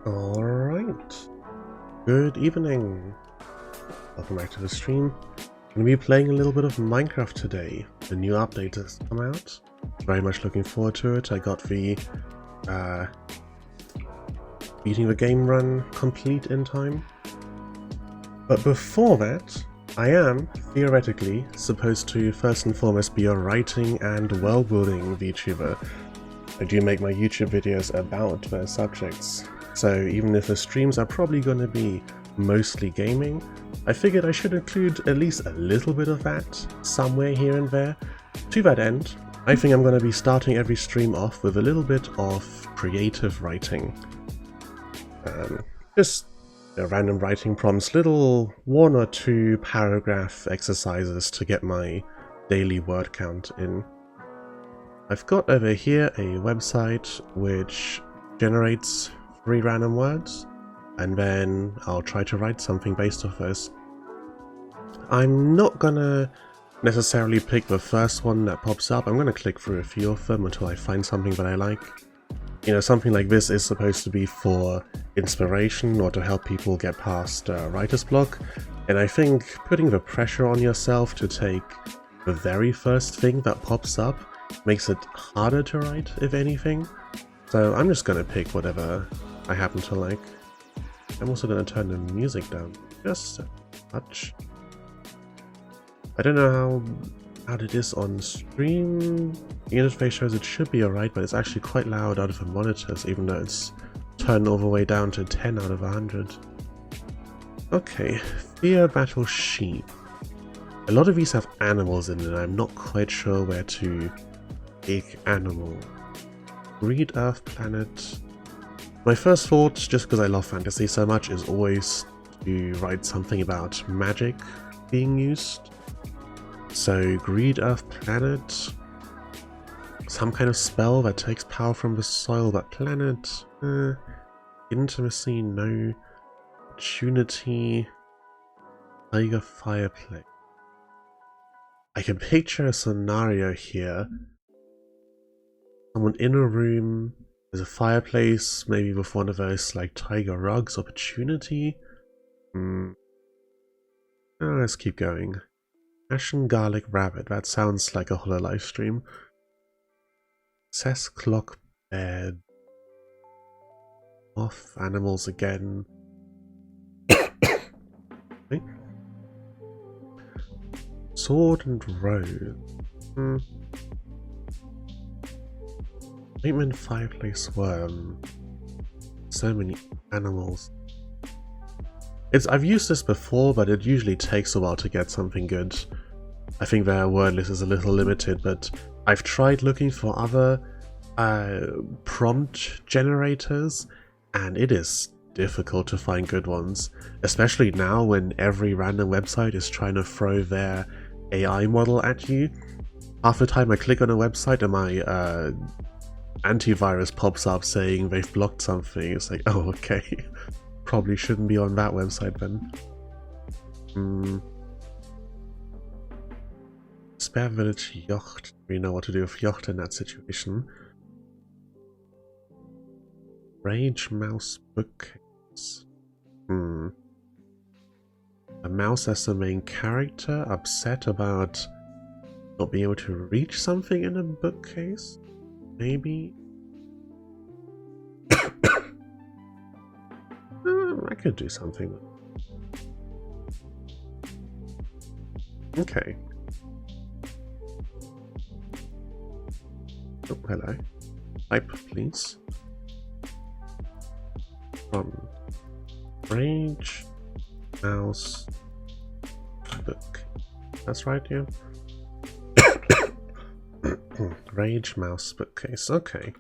Alright, good evening. Welcome back to the stream. I'm going to be playing a little bit of Minecraft today. The new update has come out. Very much looking forward to it. I got the beating the game run complete in time. But before that, I am, theoretically, supposed to first and foremost be a writing and world-building VTuber. I do make my YouTube videos about their subjects. So even if the streams are probably going to be mostly gaming, I figured I should include at least a little bit of that somewhere here and there. To that end, I think I'm going to be starting every stream off with a little bit of creative writing. Just random writing prompts, little 1 or 2 paragraph exercises to get my daily word count in. I've got over here a website which generates 3 random words, and then I'll try to write something based off those. I'm not gonna necessarily pick the first one that pops up. I'm gonna click through a few of them until I find something that I like. You know, something like this is supposed to be for inspiration or to help people get past writer's block, and I think putting the pressure on yourself to take the very first thing that pops up makes it harder to write, if anything. So I'm just gonna pick whatever I happen to like. I'm also gonna turn the music down just a touch. I don't know how it is on stream. The interface shows it should be alright, but it's actually quite loud out of the monitors, even though it's turned all the way down to 10 out of 100. Okay, Fear Battle Sheep. A lot of these have animals in it, and I'm not quite sure where to pick animal. Read Earth Planet. My first thought, just because I love fantasy so much, is always to write something about magic being used. So, Greed Earth Planet. Some kind of spell that takes power from the soil, but planet. Intimacy, no. Opportunity. Tiger Fireplace. I can picture a scenario here. Someone in a room. There's a fireplace, maybe with one of those like tiger rugs. Opportunity. Let's keep going. Ashen Garlic Rabbit. That sounds like a Hololive stream. Cess Clock Bed. Off animals again. Okay. Sword and Rose. Statement Fireplace Worm. So many animals. I've used this before, but it usually takes a while to get something good. I think their word list is a little limited, but I've tried looking for other prompt generators, and it is difficult to find good ones. Especially now when every random website is trying to throw their AI model at you. Half the time I click on a website and my antivirus pops up saying they've blocked something. It's like, oh, okay. Probably shouldn't be on that website then. Spare Village Yacht. We know what to do with Yacht in that situation. Rage Mouse Bookcase. A mouse as the main character, upset about not being able to reach something in a bookcase? Maybe? I could do something. Okay. Oh, hello. Type, please. Rage Mouse Book. That's right, yeah. Rage Mouse Bookcase. Okay.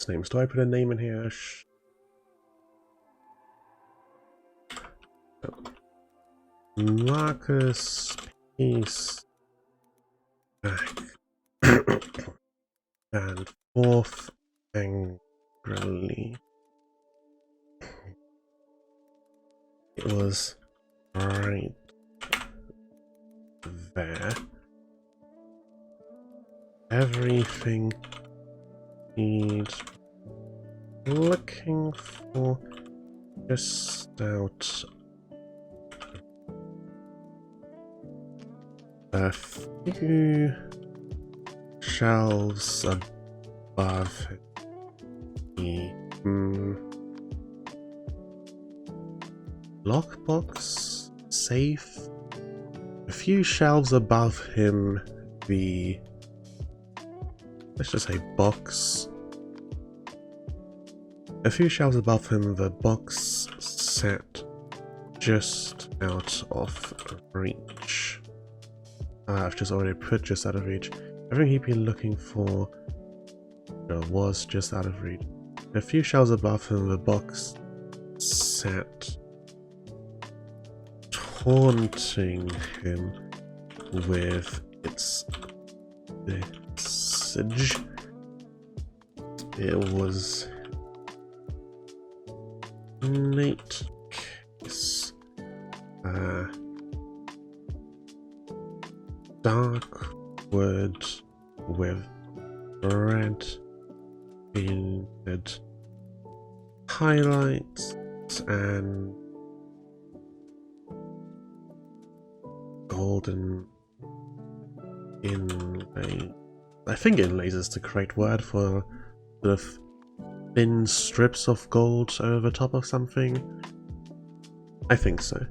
Names. Do I put a name in here? Marcus Peace back and forth angrily. It was right there. everything he'd looking for just out a few shelves above the lockbox, safe, a few shelves above him, the, let's just say box, a few shelves above him, the box set just out of reach. I've just already put just out of reach. Everything he'd been looking for was just out of reach. A few shelves above him, the box set taunting him with its message. It was Nate Case. Dark wood with red painted highlights and golden inlay. I think inlays is the correct word for sort of thin strips of gold over the top of something. I think so.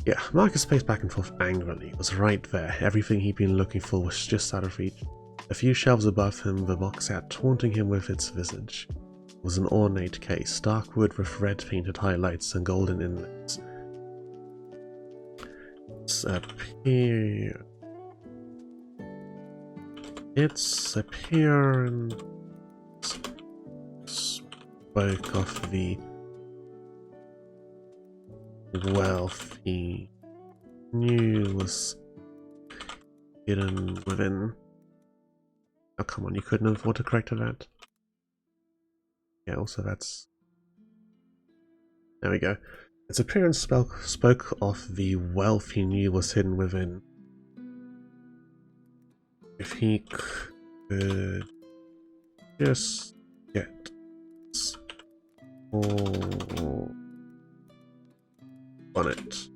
Yeah, Marcus paced back and forth angrily. It was right there. Everything he'd been looking for was just out of reach. A few shelves above him, the box sat taunting him with its visage. It was an ornate case, dark wood with red painted highlights and golden inlays. Its appearance spoke of the wealth he knew was hidden within. Oh, come on, you couldn't have autocorrected that? Yeah, also that's... There we go. Its appearance spoke of the wealth he knew was hidden within. If he could just get all on it.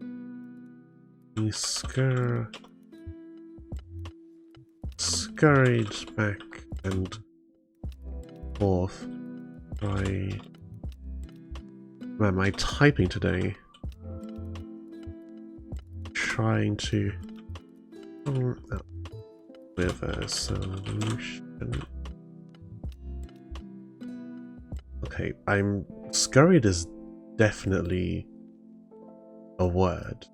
He scurried back and forth. Man, my typing today. Trying to come up with a solution. Okay, scurried is definitely a word.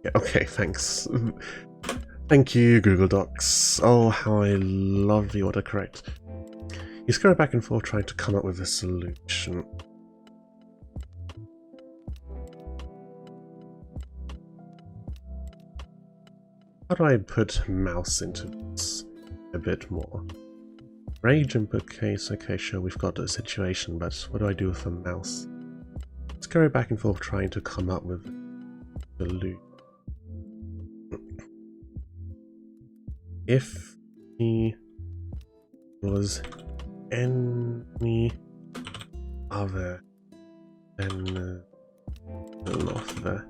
Yeah, okay, thanks. Thank you, Google Docs. Oh, how I love the autocorrect. You scurry back and forth trying to come up with a solution. How do I put mouse into this a bit more? Rage input case, okay, sure, we've got a situation, but what do I do with a mouse? Scurry back and forth trying to come up with the loop. If he was any other than of the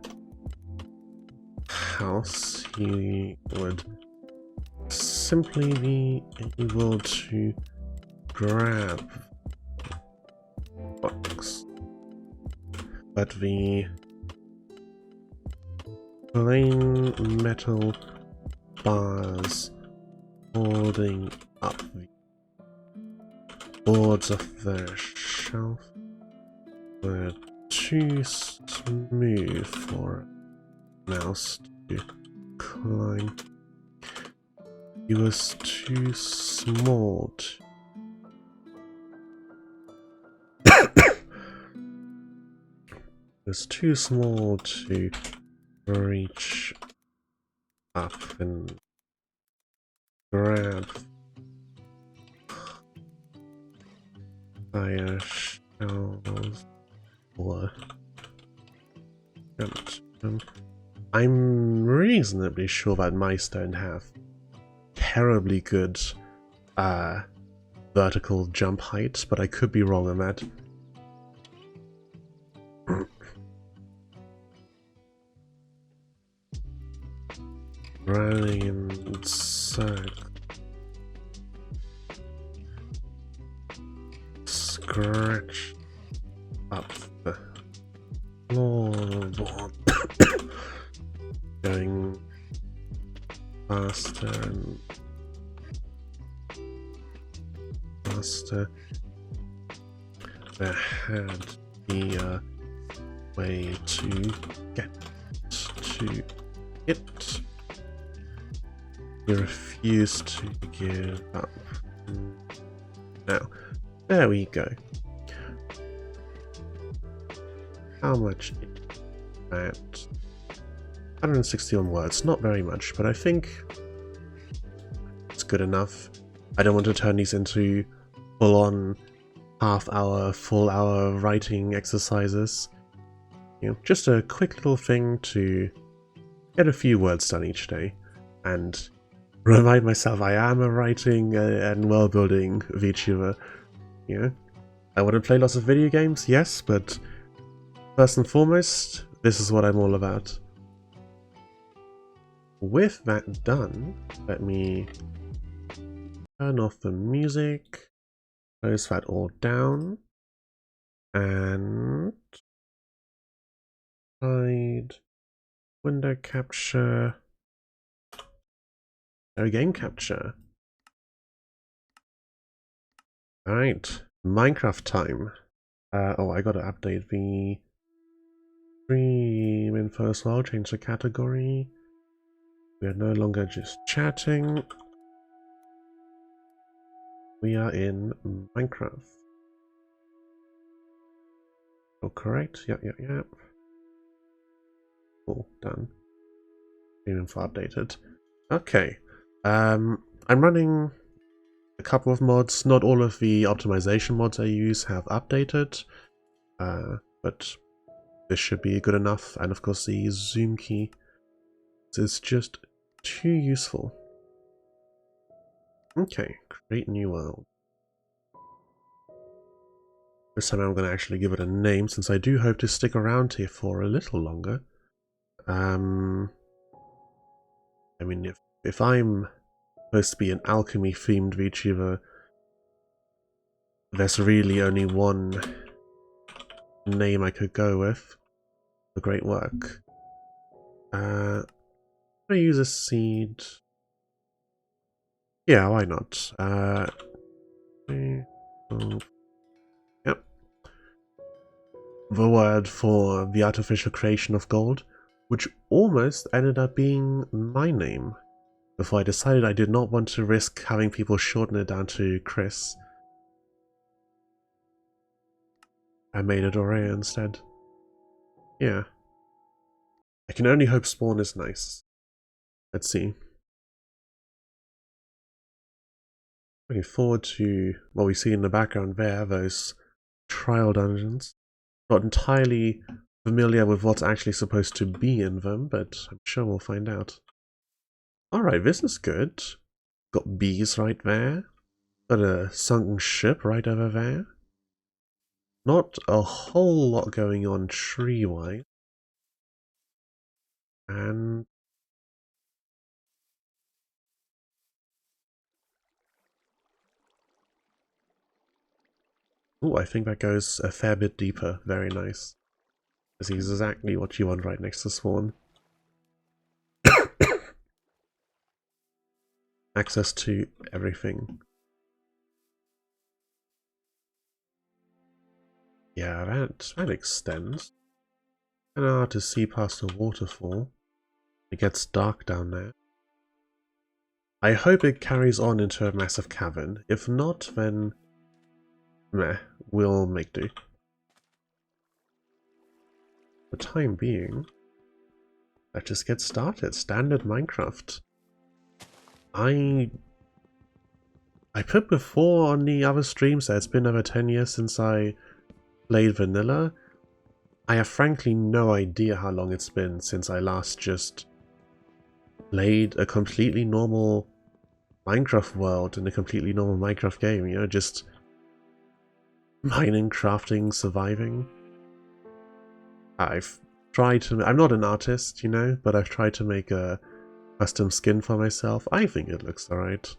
house, he would simply be able to grab box. But the plain metal bars holding up the boards of the shelf were too smooth for a mouse to climb. He was too small to... It was too small to reach up and grab higher shelves or... I'm reasonably sure that mice don't have terribly good vertical jump height, but I could be wrong on that. Running in circles. Scratch up the floorboard. Going faster and faster. There had be a way to get to it. You refuse to give up. Now, there we go. How much is that? 161 words, not very much, but I think it's good enough. I don't want to turn these into full-on half-hour, full-hour writing exercises. You know, just a quick little thing to get a few words done each day, and remind myself I am a writing and world-building VTuber. You know, I want to play lots of video games, yes, but first and foremost, this is what I'm all about. With that done, let me turn off the music, close that all down, and hide window capture, no game capture. Alright, Minecraft time. Oh, I gotta update the stream info as well, change the category. We are no longer just chatting. We are in Minecraft. Oh, correct. Yep. Cool, done. Stream info updated. Okay. I'm running a couple of mods. Not all of the optimization mods I use have updated, but this should be good enough. And of course, the zoom key is just too useful. Okay, create new world. This time I'm going to actually give it a name, since I do hope to stick around here for a little longer. I mean, if I'm supposed to be an alchemy-themed VTuber, there's really only one name I could go with. For great work. I'm going to use a seed. Yeah, why not? Yep. The word for the artificial creation of gold, which almost ended up being my name, before I decided I did not want to risk having people shorten it down to Chris. I made it Aurea instead. Yeah. I can only hope Spawn is nice. Let's see. Looking forward to what we see in the background there, those trial dungeons. Not entirely familiar with what's actually supposed to be in them, but I'm sure we'll find out. Alright, this is good. Got bees right there. Got a sunken ship right over there. Not a whole lot going on tree-wise. And oh, I think that goes a fair bit deeper. Very nice. This is exactly what you want right next to spawn. Access to everything. Yeah, that extends. And hard to see past the waterfall. It gets dark down there. I hope it carries on into a massive cavern. If not, then meh, we'll make do. For the time being, let's just get started. Standard Minecraft. I put before on the other streams that it's been over 10 years since I played vanilla. I have frankly no idea how long it's been since I last just played a completely normal Minecraft world in a completely normal Minecraft game, you know, just mining, crafting, surviving. I've tried to... I'm not an artist, you know, but I've tried to make a custom skin for myself. I think it looks alright.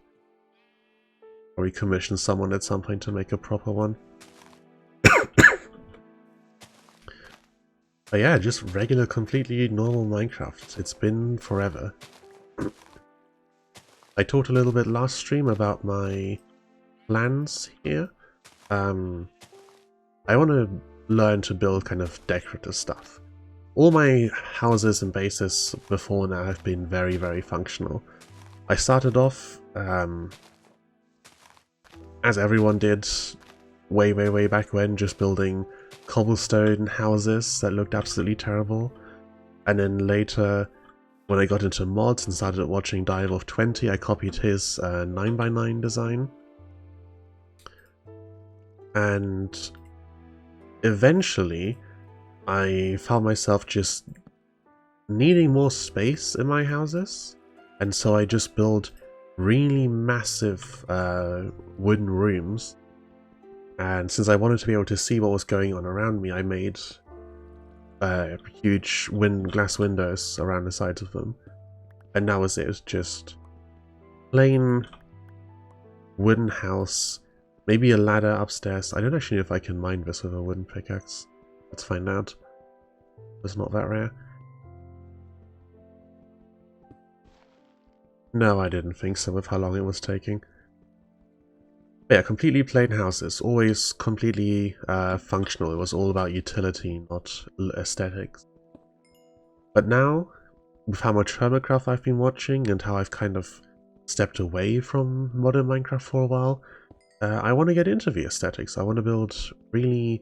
Or we commission someone at some point to make a proper one. But yeah, just regular, completely normal Minecraft. It's been forever. I talked a little bit last stream about my plans here. I want to learn to build kind of decorative stuff. All my houses and bases before now have been very, very functional. I started off, as everyone did, way back when, just building cobblestone houses that looked absolutely terrible. And then later, when I got into mods and started watching Direwolf20, I copied his 9x9 design. And eventually, I found myself just needing more space in my houses. And so I just built really massive wooden rooms. And since I wanted to be able to see what was going on around me, I made huge glass windows around the sides of them. And that was it, just plain wooden house, maybe a ladder upstairs. I don't actually know if I can mine this with a wooden pickaxe. Let's find out. It's not that rare. No, I didn't think so with how long it was taking. But yeah, completely plain houses, always completely functional. It was all about utility, not aesthetics. But now, with how much Hermitcraft I've been watching and how I've kind of stepped away from modern Minecraft for a while, I want to get into the aesthetics. I want to build really,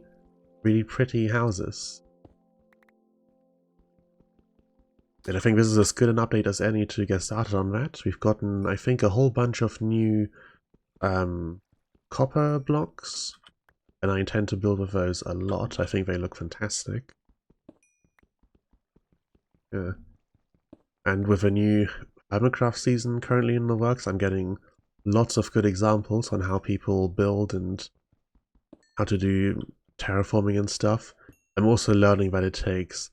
really pretty houses. And I think this is as good an update as any to get started on that. We've gotten, I think, a whole bunch of new copper blocks, and I intend to build with those a lot. I think they look fantastic. Yeah. And with a new Hermitcraft season currently in the works, I'm getting lots of good examples on how people build and how to do terraforming and stuff. I'm also learning that it takes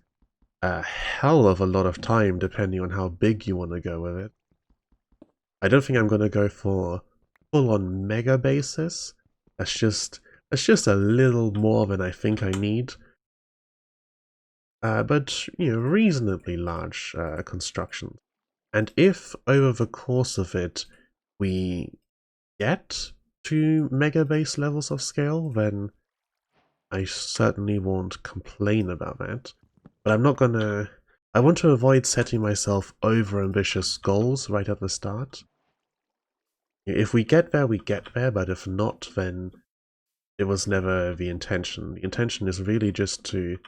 a hell of a lot of time depending on how big you want to go with it. I don't think I'm going to go for full-on mega bases. That's just a little more than I think I need. But, you know, reasonably large constructions. And if over the course of it we get to mega base levels of scale, then I certainly won't complain about that. But I'm not gonna... I want to avoid setting myself over-ambitious goals right at the start. If we get there, we get there, but if not, then it was never the intention. The intention is really just to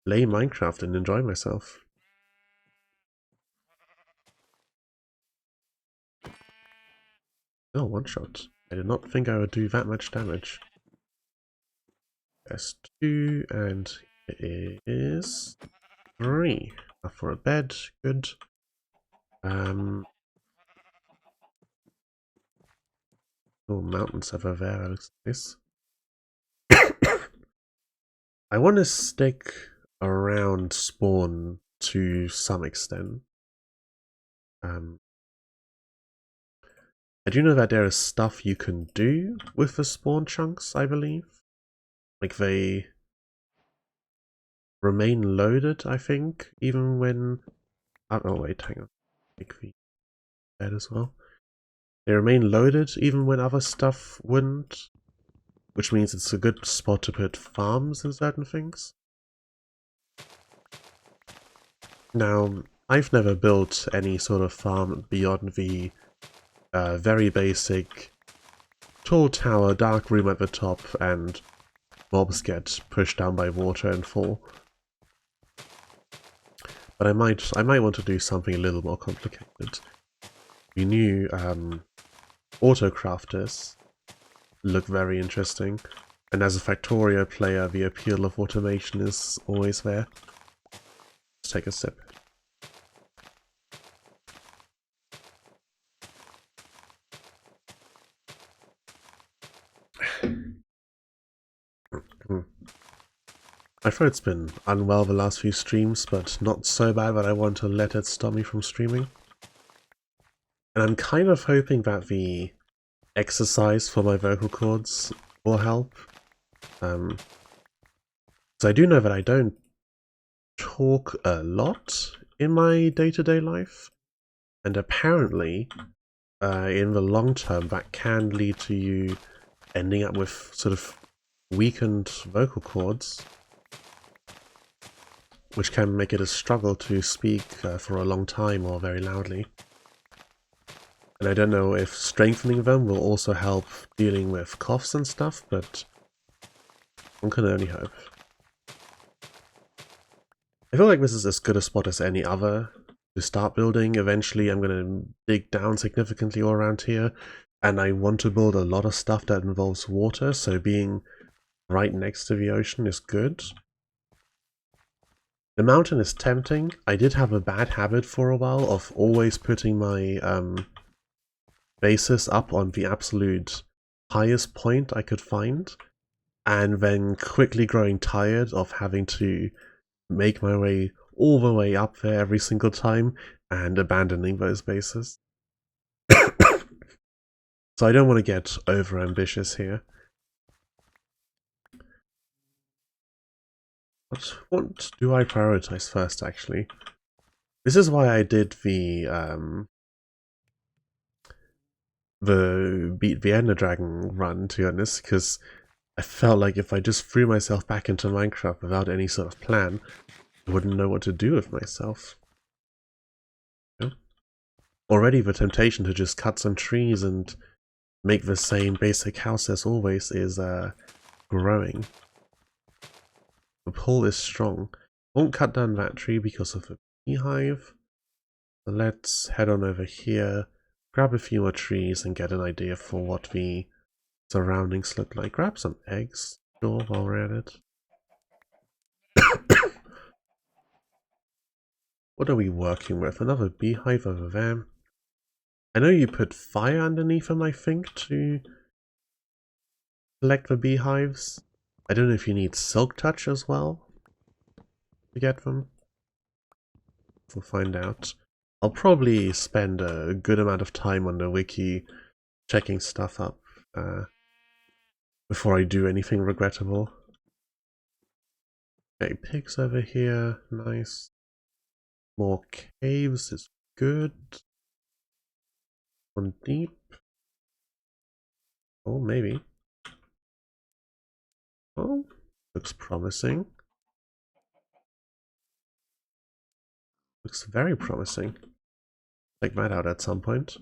play Minecraft and enjoy myself. Oh, one shot. I did not think I would do that much damage. There's 2, and it is 3. Up for a bed, good. Oh, mountains over there, that looks nice. I want to stick around spawn to some extent. I do know that there is stuff you can do with the spawn chunks, I believe. Like, they remain loaded, I think, even when... Oh, wait, hang on. Make the bed as well. They remain loaded even when other stuff wouldn't, which means it's a good spot to put farms and certain things. Now, I've never built any sort of farm beyond the very basic tall tower, dark room at the top, and mobs get pushed down by water and fall. But I might want to do something a little more complicated. The new auto-crafters look very interesting, and as a Factorio player, the appeal of automation is always there. Let's take a sip. My throat's been unwell the last few streams, but not so bad that I want to let it stop me from streaming. And I'm kind of hoping that the exercise for my vocal cords will help. So I do know that I don't talk a lot in my day-to-day life, and apparently in the long term that can lead to you ending up with sort of weakened vocal cords, which can make it a struggle to speak for a long time or very loudly. And I don't know if strengthening them will also help dealing with coughs and stuff, but one can only hope. I feel like this is as good a spot as any other to start building. Eventually I'm going to dig down significantly all around here, and I want to build a lot of stuff that involves water, so being right next to the ocean is good. The mountain is tempting. I did have a bad habit for a while of always putting my bases up on the absolute highest point I could find, and then quickly growing tired of having to make my way all the way up there every single time and abandoning those bases. So I don't want to get over ambitious here. But what do I prioritize first, actually? This is why I did the Beat the Ender Dragon run, to be honest, because I felt like if I just threw myself back into Minecraft without any sort of plan, I wouldn't know what to do with myself. Yeah. Already the temptation to just cut some trees and make the same basic house as always is growing. The pull is strong. Won't cut down that tree because of the beehive. So let's head on over here, grab a few more trees and get an idea for what the surroundings look like. Grab some eggs, sure, while we're at it. What are we working with? Another beehive over there. I know you put fire underneath them, I think, to collect the beehives. I don't know if you need silk touch as well to get them. We'll find out. I'll probably spend a good amount of time on the wiki checking stuff up before I do anything regrettable. Okay, pigs over here, nice. More caves is good. One deep. Oh, maybe. Oh, looks promising. Looks very promising. Check that out at some point.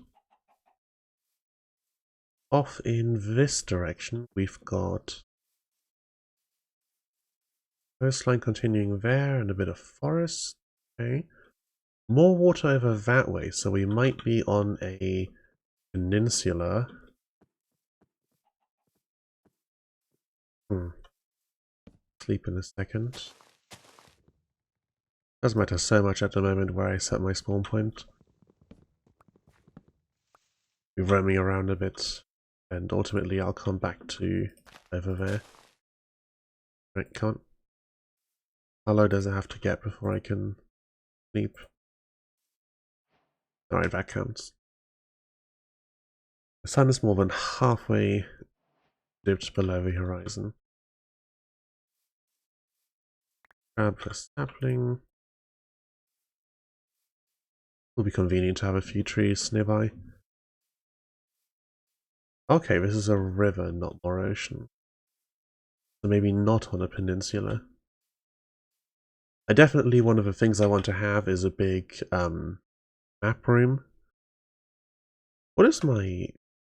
Off in this direction, we've got coastline continuing there and a bit of forest. Okay. More water over that way, so we might be on a peninsula. Sleep in a second. Doesn't matter so much at the moment where I set my spawn point. Be roaming around a bit, and ultimately I'll come back to over there. Right, can't. How low does it have to get before I can sleep? Alright, that counts. The sun is more than halfway dipped below the horizon. Grab the sapling. Will be convenient to have a few trees nearby. Okay, this is a river, not more ocean. So maybe not on a peninsula. Definitely one of the things I want to have is a big map room. What is my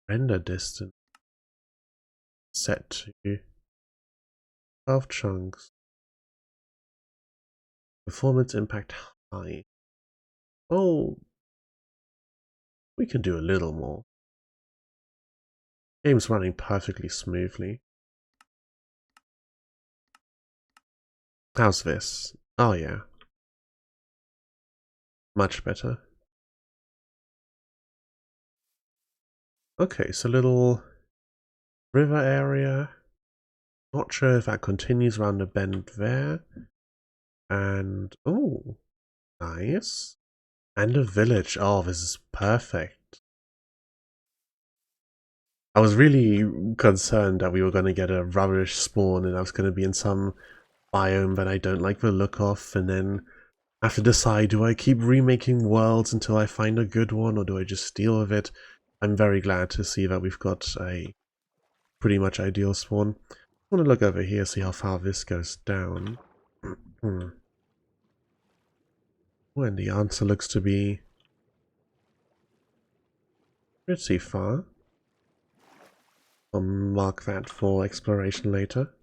render distance set to? 12 chunks. Performance impact high. Oh, we can do a little more. Game's running perfectly smoothly. How's this? Oh yeah. Much better. Okay, so little river area. Not sure if that continues around the bend there. And, oh, nice. And a village. Oh, this is perfect. I was really concerned that we were going to get a rubbish spawn and I was going to be in some biome that I don't like the look of, and then have to decide, do I keep remaking worlds until I find a good one, or do I just deal with it? I'm very glad to see that we've got a pretty much ideal spawn. I want to look over here, see how far this goes down. And the answer looks to be pretty far. I'll mark that for exploration later.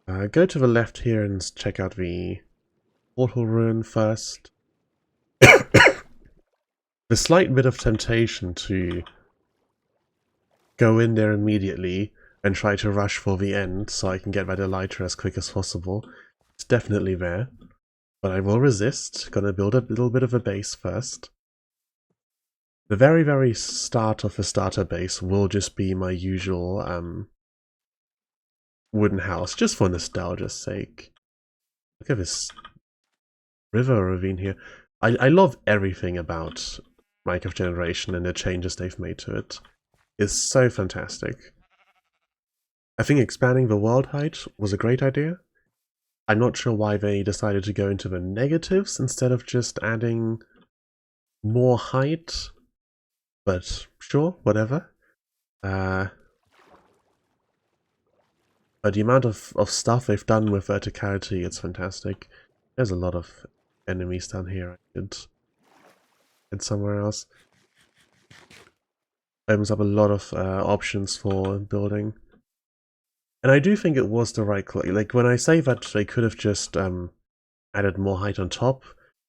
Go to the left here and check out the portal ruin first. The slight bit of temptation to go in there immediately and try to rush for the end so I can get that elytra as quick as possible. It's definitely there, but I will resist. Gonna build a little bit of a base first. The very, very start of the starter base will just be my usual wooden house, just for nostalgia's sake. Look at this river ravine here. I love everything about Minecraft Generation and the changes they've made to it. It's so fantastic. I think expanding the world height was a great idea. I'm not sure why they decided to go into the negatives instead of just adding more height, but sure, whatever. But the amount of stuff they've done with verticality, it's fantastic. There's a lot of enemies down here. I could get somewhere else. Opens up a lot of options for building. And I do think it was the right call. Like, when I say that they could have just added more height on top,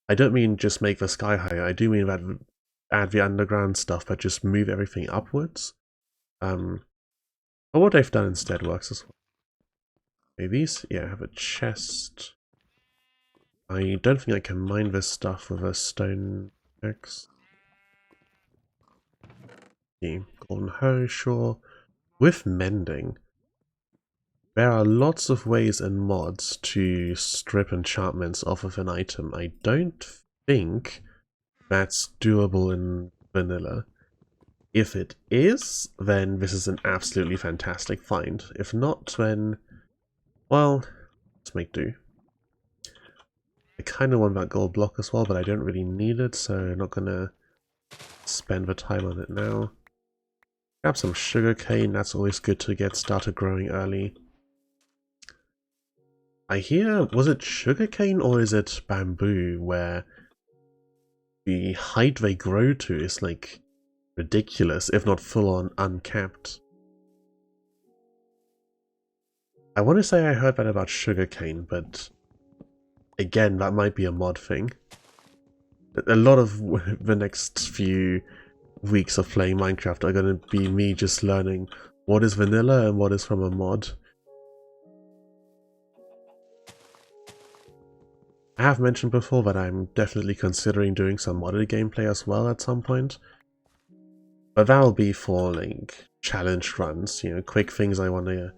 I don't mean just make the sky higher. I do mean that add the underground stuff, but just move everything upwards. But what they've done instead works as well. Maybe these? Yeah, I have a chest. I don't think I can mine this stuff with a stone axe. Yeah, golden hoe, sure. With mending, there are lots of ways and mods to strip enchantments off of an item. I don't think that's doable in vanilla. If it is, then this is an absolutely fantastic find. If not, then, well, let's make do. I kind of want that gold block as well, but I don't really need it, so I'm not going to spend the time on it now. Grab some sugarcane, that's always good to get started growing early. I hear, was it sugarcane or is it bamboo, where the height they grow to is like ridiculous, if not full on uncapped. I want to say I heard that about sugarcane, but again, that might be a mod thing. A lot of the next few weeks of playing Minecraft are going to be me just learning what is vanilla and what is from a mod. I have mentioned before that I'm definitely considering doing some modded gameplay as well at some point. But that'll be for like challenge runs, you know, quick things I want to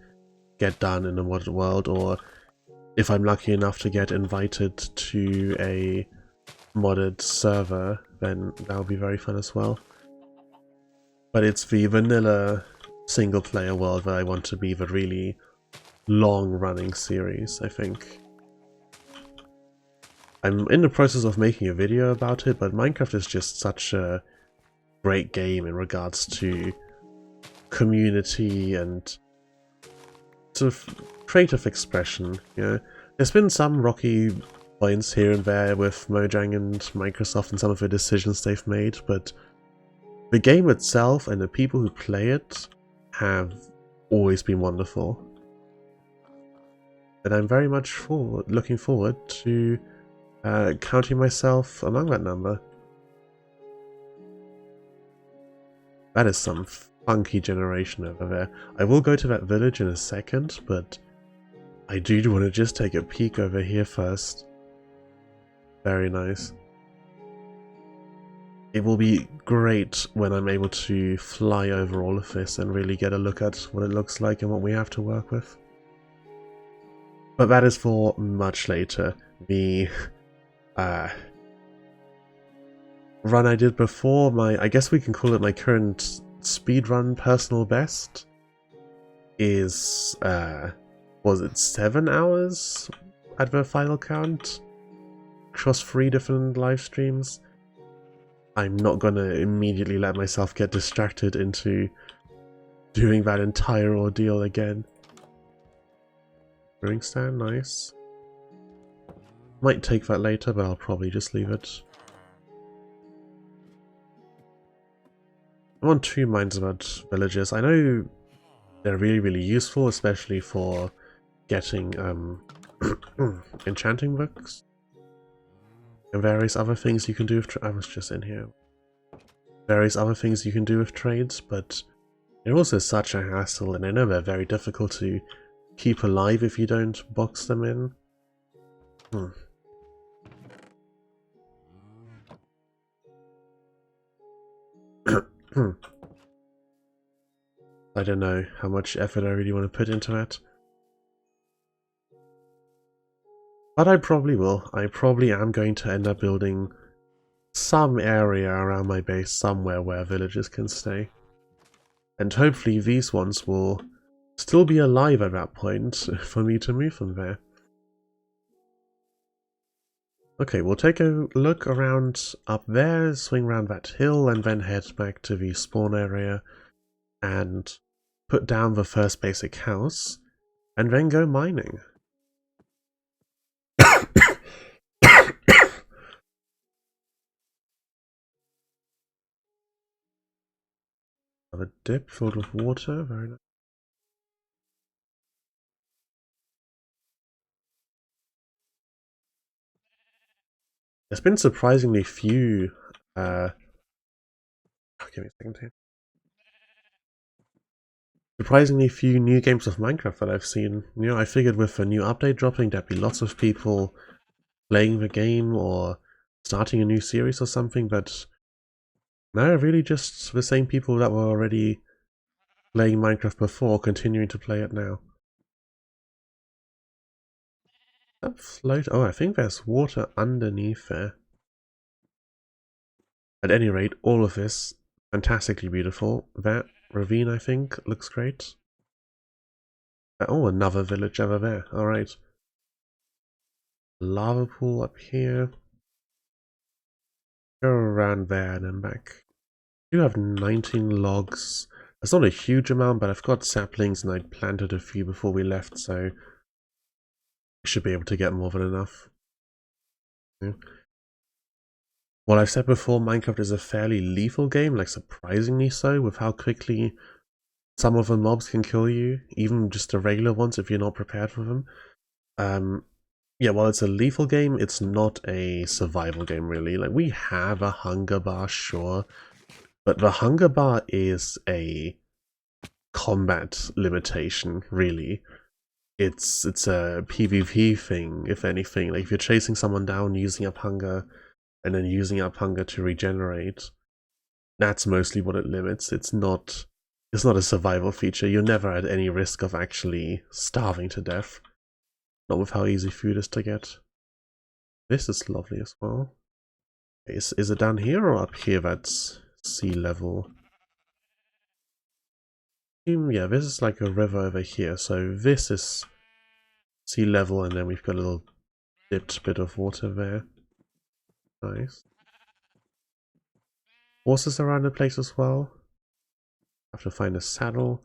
get done in a modded world, or if I'm lucky enough to get invited to a modded server, then that'll be very fun as well. But it's the vanilla single player world that I want to be the really long running series, I think. I'm in the process of making a video about it, but Minecraft is just such a great game in regards to community and sort of creative expression. You know, there's been some rocky points here and there with Mojang and Microsoft and some of the decisions they've made, but the game itself and the people who play it have always been wonderful. And I'm very much looking forward to counting myself among that number. That is some funky generation over there. I will go to that village in a second, but I do want to just take a peek over here first. Very nice. It will be great when I'm able to fly over all of this and really get a look at what it looks like and what we have to work with. But that is for much later. The run I did before, I guess we can call it my current speedrun personal best, is, was it 7 hours at the final count? Across 3 different live streams. I'm not gonna immediately let myself get distracted into doing that entire ordeal again. Brewing stand, nice. Might take that later, but I'll probably just leave it. I'm on 2 minds about villagers. I know they're really useful, especially for getting enchanting books and various other things you can do with I was just in here. Various other things you can do with trades, but they're also such a hassle, and I know they're very difficult to keep alive if you don't box them in. I don't know how much effort I really want to put into that. But I probably will. I probably am going to end up building some area around my base somewhere where villagers can stay. And hopefully these ones will still be alive at that point for me to move them there. Okay, we'll take a look around up there, swing around that hill, and then head back to the spawn area and put down the first basic house, and then go mining. Have a dip filled with water, very nice. There's been surprisingly few, give me a second here. Surprisingly few new games of Minecraft that I've seen. You know, I figured with a new update dropping there'd be lots of people playing the game or starting a new series or something, but no, really just the same people that were already playing Minecraft before continuing to play it now. That float? Oh, I think there's water underneath there. At any rate, all of this fantastically beautiful. That ravine, I think, looks great. Oh, another village over there. Alright. Lava pool up here. Go around there and then back. I do have 19 logs. That's not a huge amount, but I've got saplings and I planted a few before we left, so I should be able to get more than enough. Yeah. Well, I've said before, Minecraft is a fairly lethal game, like surprisingly so, with how quickly some of the mobs can kill you, even just the regular ones if you're not prepared for them. Yeah, while it's a lethal game, it's not a survival game really. Like, we have a hunger bar, sure, but the hunger bar is a combat limitation, really. It's a PvP thing, if anything. Like, if you're chasing someone down, using up hunger, and then using up hunger to regenerate, that's mostly what it limits. It's not a survival feature. You're never at any risk of actually starving to death. Not with how easy food is to get. This is lovely as well. Is it down here or up here that's sea level? Yeah, this is like a river over here, so this is sea level, and then we've got a little dipped bit of water there. Nice. Horses around the place as well. Have to find a saddle.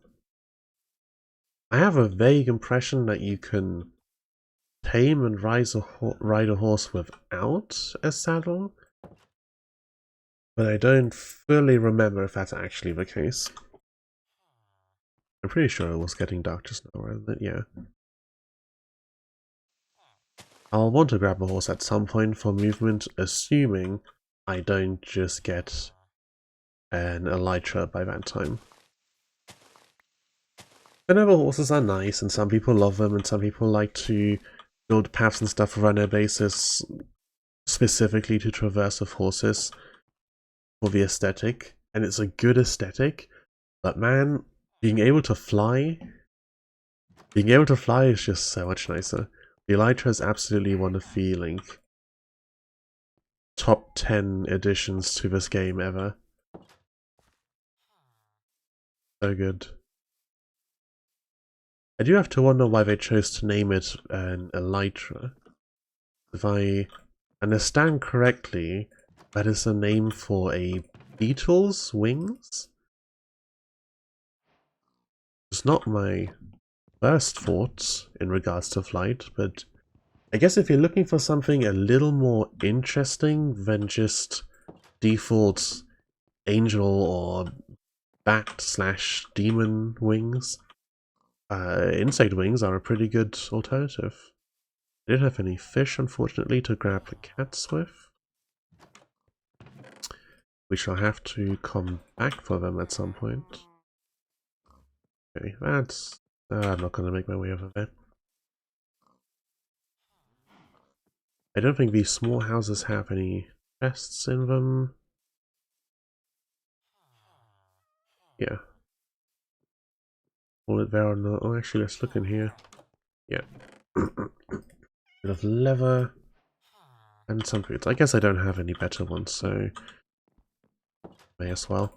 I have a vague impression that you can tame and ride a horse without a saddle, but I don't fully remember if that's actually the case. I'm pretty sure it was getting dark just now, right? Yeah. I'll want to grab a horse at some point for movement, assuming I don't just get an elytra by that time. I know the horses are nice, and some people love them, and some people like to build paths and stuff around their bases specifically to traverse with horses. for the aesthetic, and it's a good aesthetic, but man, being able to fly is just so much nicer. The Elytra is absolutely one of the like top 10 additions to this game ever. So good. I do have to wonder why they chose to name it an Elytra. If I understand correctly, that is a name for a beetle's wings? It's not my first thoughts in regards to flight, but I guess if you're looking for something a little more interesting than just default angel or bat/demon wings, insect wings are a pretty good alternative. I didn't have any fish, unfortunately, to grab the cats with. We shall have to come back for them at some point. Okay, that's... I'm not going to make my way over there. I don't think these small houses have any chests in them. Yeah. Will it there or not? Oh, actually, let's look in here. Yeah. Bit of leather. And some foods. I guess I don't have any better ones, so... may as well.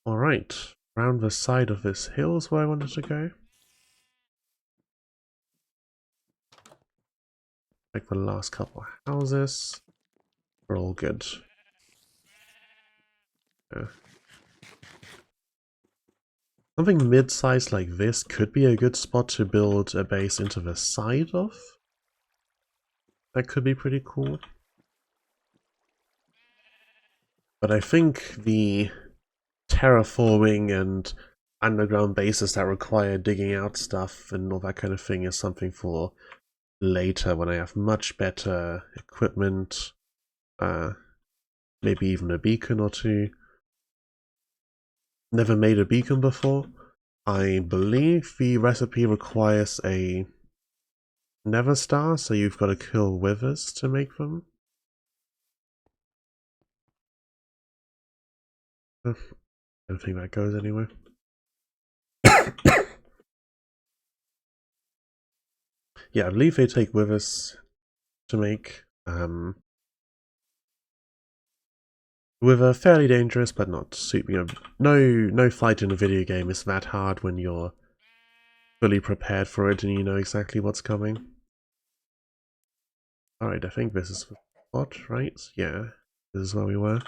Alright. Around the side of this hill is where I wanted to go. Like the last couple of houses. We're all good. Yeah. Something mid-sized like this could be a good spot to build a base into the side of. That could be pretty cool. But I think the terraforming and underground bases that require digging out stuff and all that kind of thing is something for later when I have much better equipment. Maybe even a beacon or two. Never made a beacon before. I believe the recipe requires a Nether Star, so you've got to kill withers to make them. I don't think that goes anywhere. Yeah, I believe they take withers to make. Wither fairly dangerous, but not super. You know, no fight in a video game is that hard when you're fully prepared for it and you know exactly what's coming. Alright, I think this is the spot, right? Yeah, this is where we were.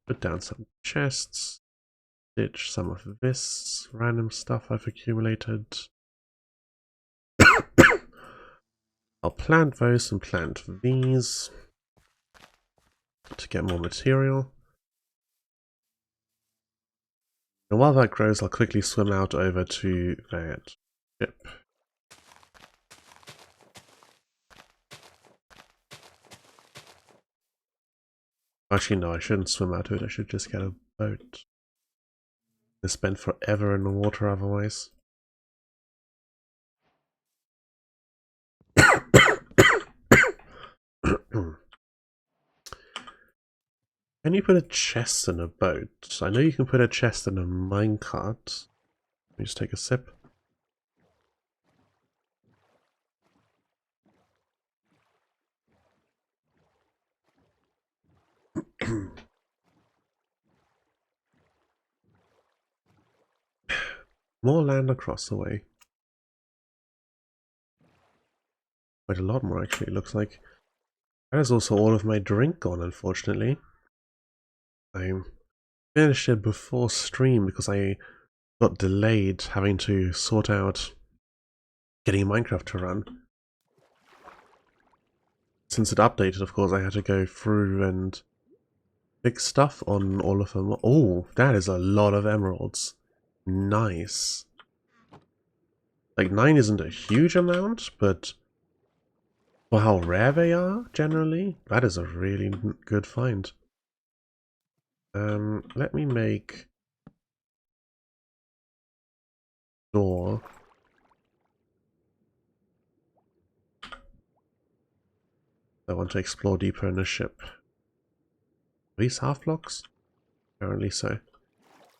Put down some chests. Ditch some of this random stuff I've accumulated. I'll plant those and plant these to get more material. And while that grows, I'll quickly swim out over to that ship. Actually, no, I shouldn't swim out to it. I should just get a boat. I spend forever in the water otherwise. Can you put a chest in a boat? I know you can put a chest in a minecart. Let me just take a sip. More land across the way. Quite a lot more, actually, it looks like. That is also all of my drink gone, unfortunately. I finished it before stream because I got delayed having to sort out getting Minecraft to run. Since it updated, of course, I had to go through and fix stuff on all of them. Oh, that is a lot of emeralds. Nice. Like, 9 isn't a huge amount, but for how rare they are, generally, that is a really good find. Let me make door. I want to explore deeper in the ship. Are these half blocks? Apparently so.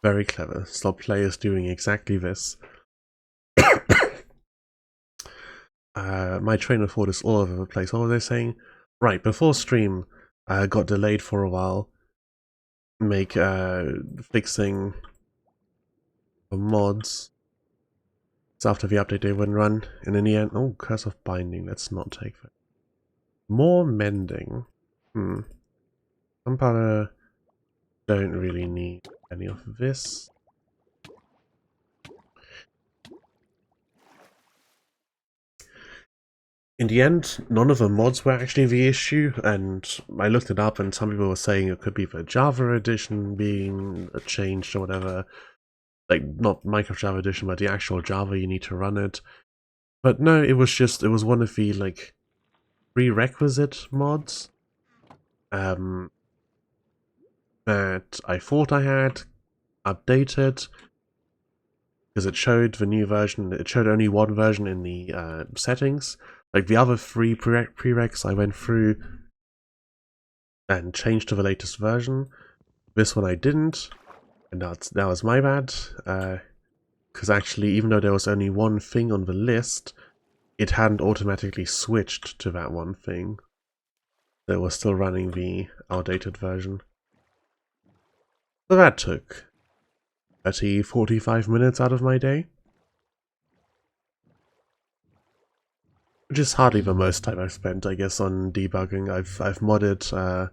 Very clever. Stop players doing exactly this. My train of thought is all over the place. What were they saying? Right, before stream got delayed for a while. Fixing the mods. So after the update they wouldn't run. And in the end, oh, Curse of Binding, let's not take that. More mending. Gunpowder, don't really need any of this. In the end, none of the mods were actually the issue, and I looked it up and some people were saying it could be the Java edition being changed or whatever. Like, not Minecraft Java edition, but the actual Java you need to run it. But no, it was one of the, like, prerequisite mods that I thought I had updated, because it showed the new version. It showed only one version in the settings. Like the other three prereqs I went through and changed to the latest version. This one I didn't, and that was my bad. Because actually, even though there was only one thing on the list, it hadn't automatically switched to that one thing. So it was still running the outdated version. So that took 45 minutes out of my day. Which is hardly the most time I've spent, I guess, on debugging. I've modded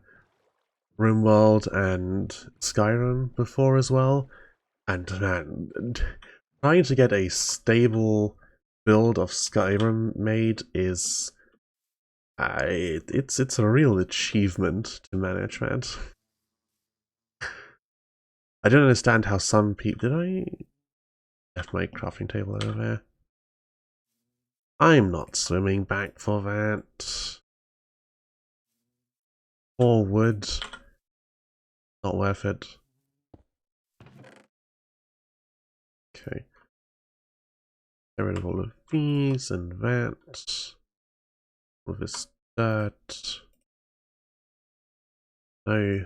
RimWorld and Skyrim before as well, and man, trying to get a stable build of Skyrim made is it's a real achievement to manage that. I don't understand how some people... Did I left my crafting table over there? I'm not swimming back for that. Or wood. Not worth it. Okay. Get rid of all of these and that. All of this dirt. No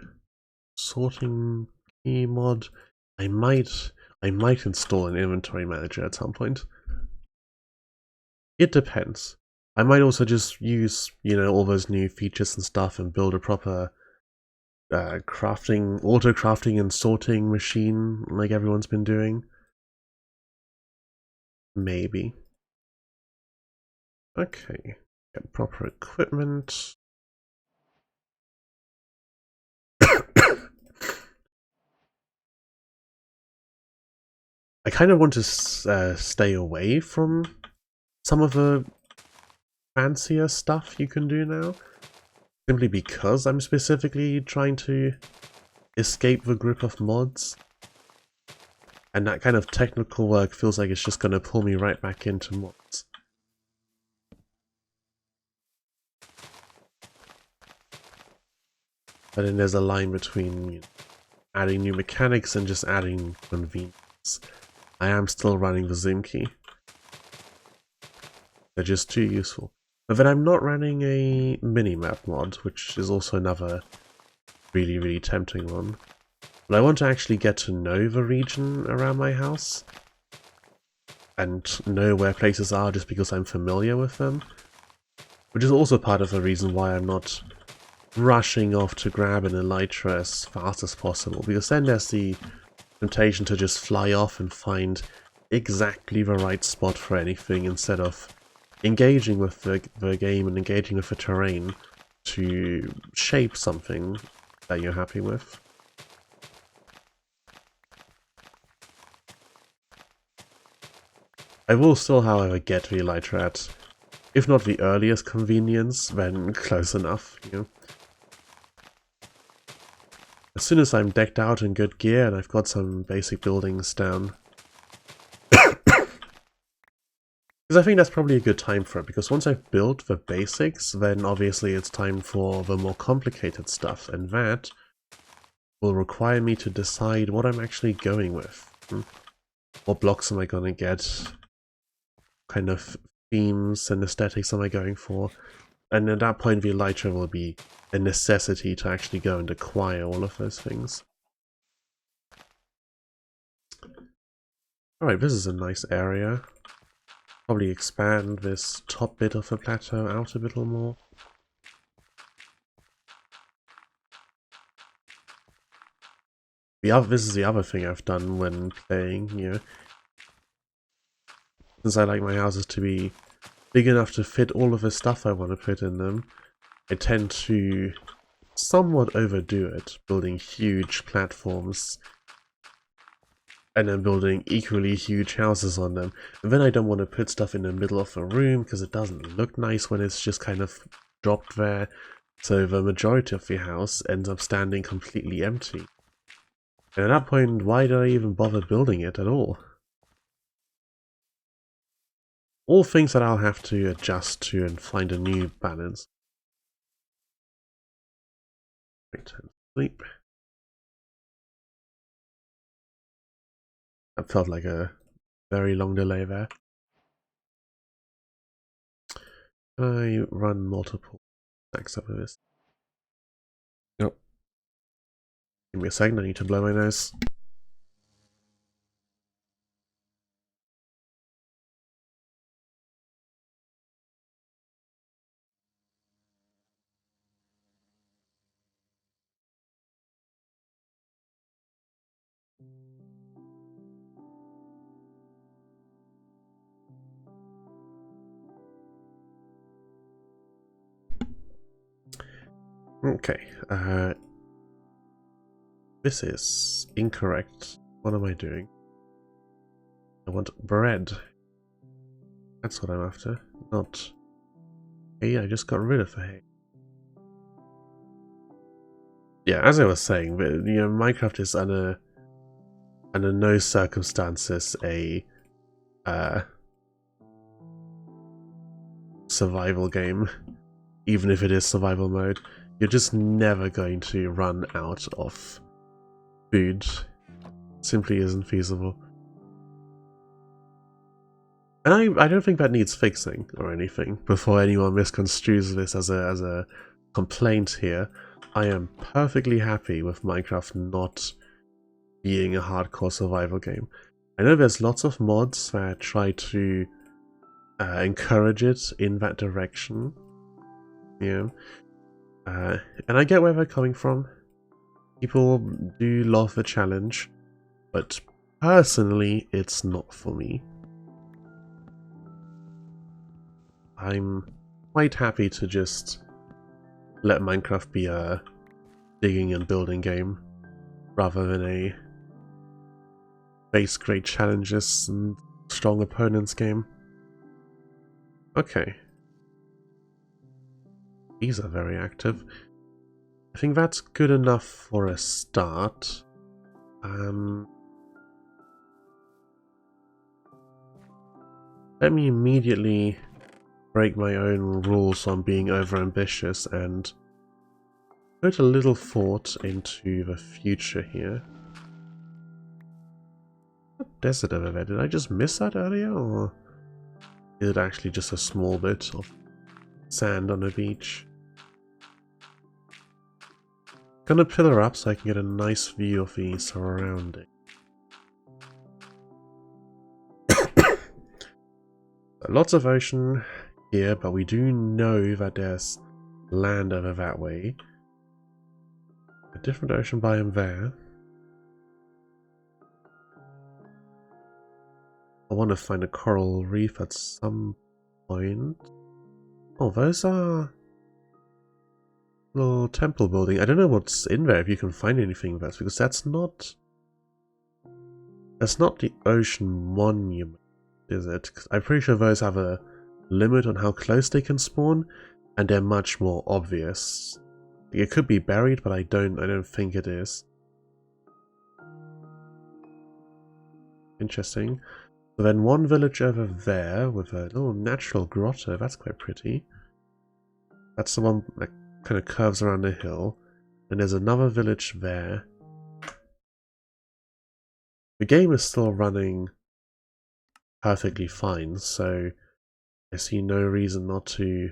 sorting key mod. I might install an inventory manager at some point. It depends. I might also just use, all those new features and stuff and build a proper auto crafting and sorting machine like everyone's been doing. Maybe. Okay. Get proper equipment. I kind of want to stay away from some of the fancier stuff you can do now, simply because I'm specifically trying to escape the grip of mods, and that kind of technical work feels like it's just going to pull me right back into mods. But then there's a line between adding new mechanics and just adding convenience. I am still running the Zoom key. They're just too useful. But then I'm not running a minimap mod, which is also another really, really tempting one. But I want to actually get to know the region around my house and know where places are just because I'm familiar with them. Which is also part of the reason why I'm not rushing off to grab an elytra as fast as possible, because then there's the temptation to just fly off and find exactly the right spot for anything instead of engaging with the game and engaging with the terrain to shape something that you're happy with. I will still, however, get the elytra at, if not the earliest convenience, then close enough, As soon as I'm decked out in good gear and I've got some basic buildings down. Because I think that's probably a good time for it, because once I've built the basics, then obviously it's time for the more complicated stuff, and that will require me to decide what I'm actually going with. What blocks am I going to get? What kind of themes and aesthetics am I going for? And at that point the elytra will be a necessity to actually go and acquire all of those things. Alright, this is a nice area. Probably expand this top bit of the plateau out a little more. This is the other thing I've done when playing, you know. Since I like my houses to be big enough to fit all of the stuff I want to put in them, I tend to somewhat overdo it, building huge platforms and then building equally huge houses on them. And then I don't want to put stuff in the middle of the room because it doesn't look nice when it's just kind of dropped there. So the majority of the house ends up standing completely empty. And at that point, why did I even bother building it at all? All things that I'll have to adjust to and find a new balance. Sleep. That felt like a very long delay there. Can I run multiple stacks up of this? Yep. Give me a second, I need to blow my nose. Okay, this is incorrect. What am I doing? I want bread. That's what I'm after, not hay. I just got rid of the hay. Yeah, as I was saying, you know, Minecraft is under no circumstances a survival game. Even if it is survival mode, you're just never going to run out of food. Simply isn't feasible. And I don't think that needs fixing or anything. Before anyone misconstrues this as a complaint here, I am perfectly happy with Minecraft not being a hardcore survival game. I know there's lots of mods that try to encourage it in that direction. Yeah. And I get where they're coming from. People do love the challenge, but personally, it's not for me. I'm quite happy to just let Minecraft be a digging and building game, rather than a face great challenges and strong opponents game. Okay. These are very active. I think that's good enough for a start. Let me immediately break my own rules on being overambitious and put a little thought into the future here. What desert over there? Did I just miss that earlier, or is it actually just a small bit of sand on a beach? Gonna pillar up so I can get a nice view of the surrounding. Lots of ocean here, but we do know that there's land over that way. A different ocean biome there. I want to find a coral reef at some point. Oh, those are little temple building. I don't know what's in there, if you can find anything there, because that's not the ocean monument, is it? I'm pretty sure those have a limit on how close they can spawn, and they're much more obvious. It could be buried, but I don't think it is. Interesting. So then one village over there with a little natural grotto. That's quite pretty. That's the one that kind of curves around a hill. And there's another village there. The game is still running perfectly fine, so I see no reason not to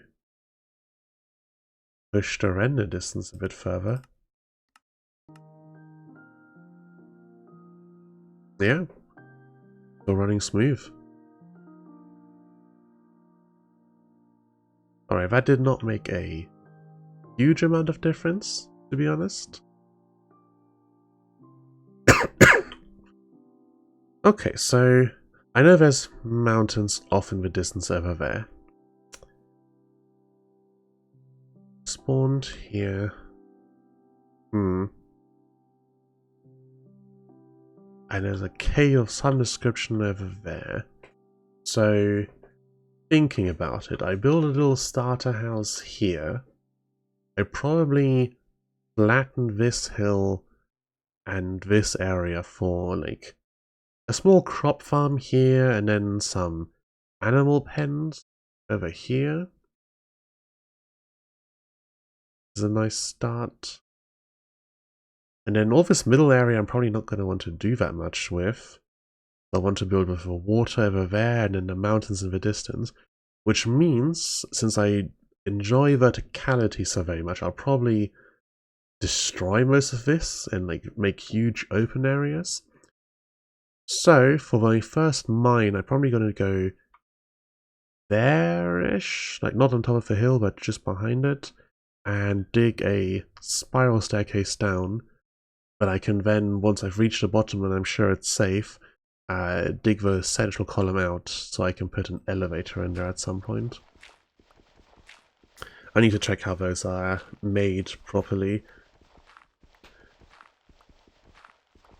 push the render distance a bit further. Yeah, still running smooth. Alright, that did not make a huge amount of difference, to be honest. Okay, so I know there's mountains off in the distance over there. Spawned here. And there's a cave of some description over there. So, thinking about it, I build a little starter house here. I probably flatten this hill and this area for like a small crop farm here, and then some animal pens over here. Is a nice start. And then all this middle area I'm probably not going to want to do that much with. I want to build with the water over there and then the mountains in the distance. Which means, since I enjoy verticality so very much, I'll probably destroy most of this and like make huge open areas. So, for my first mine, I'm probably going to go there-ish, like not on top of the hill, but just behind it, and dig a spiral staircase down. But I can then, once I've reached the bottom and I'm sure it's safe, dig the central column out so I can put an elevator in there at some point. I need to check how those are made properly.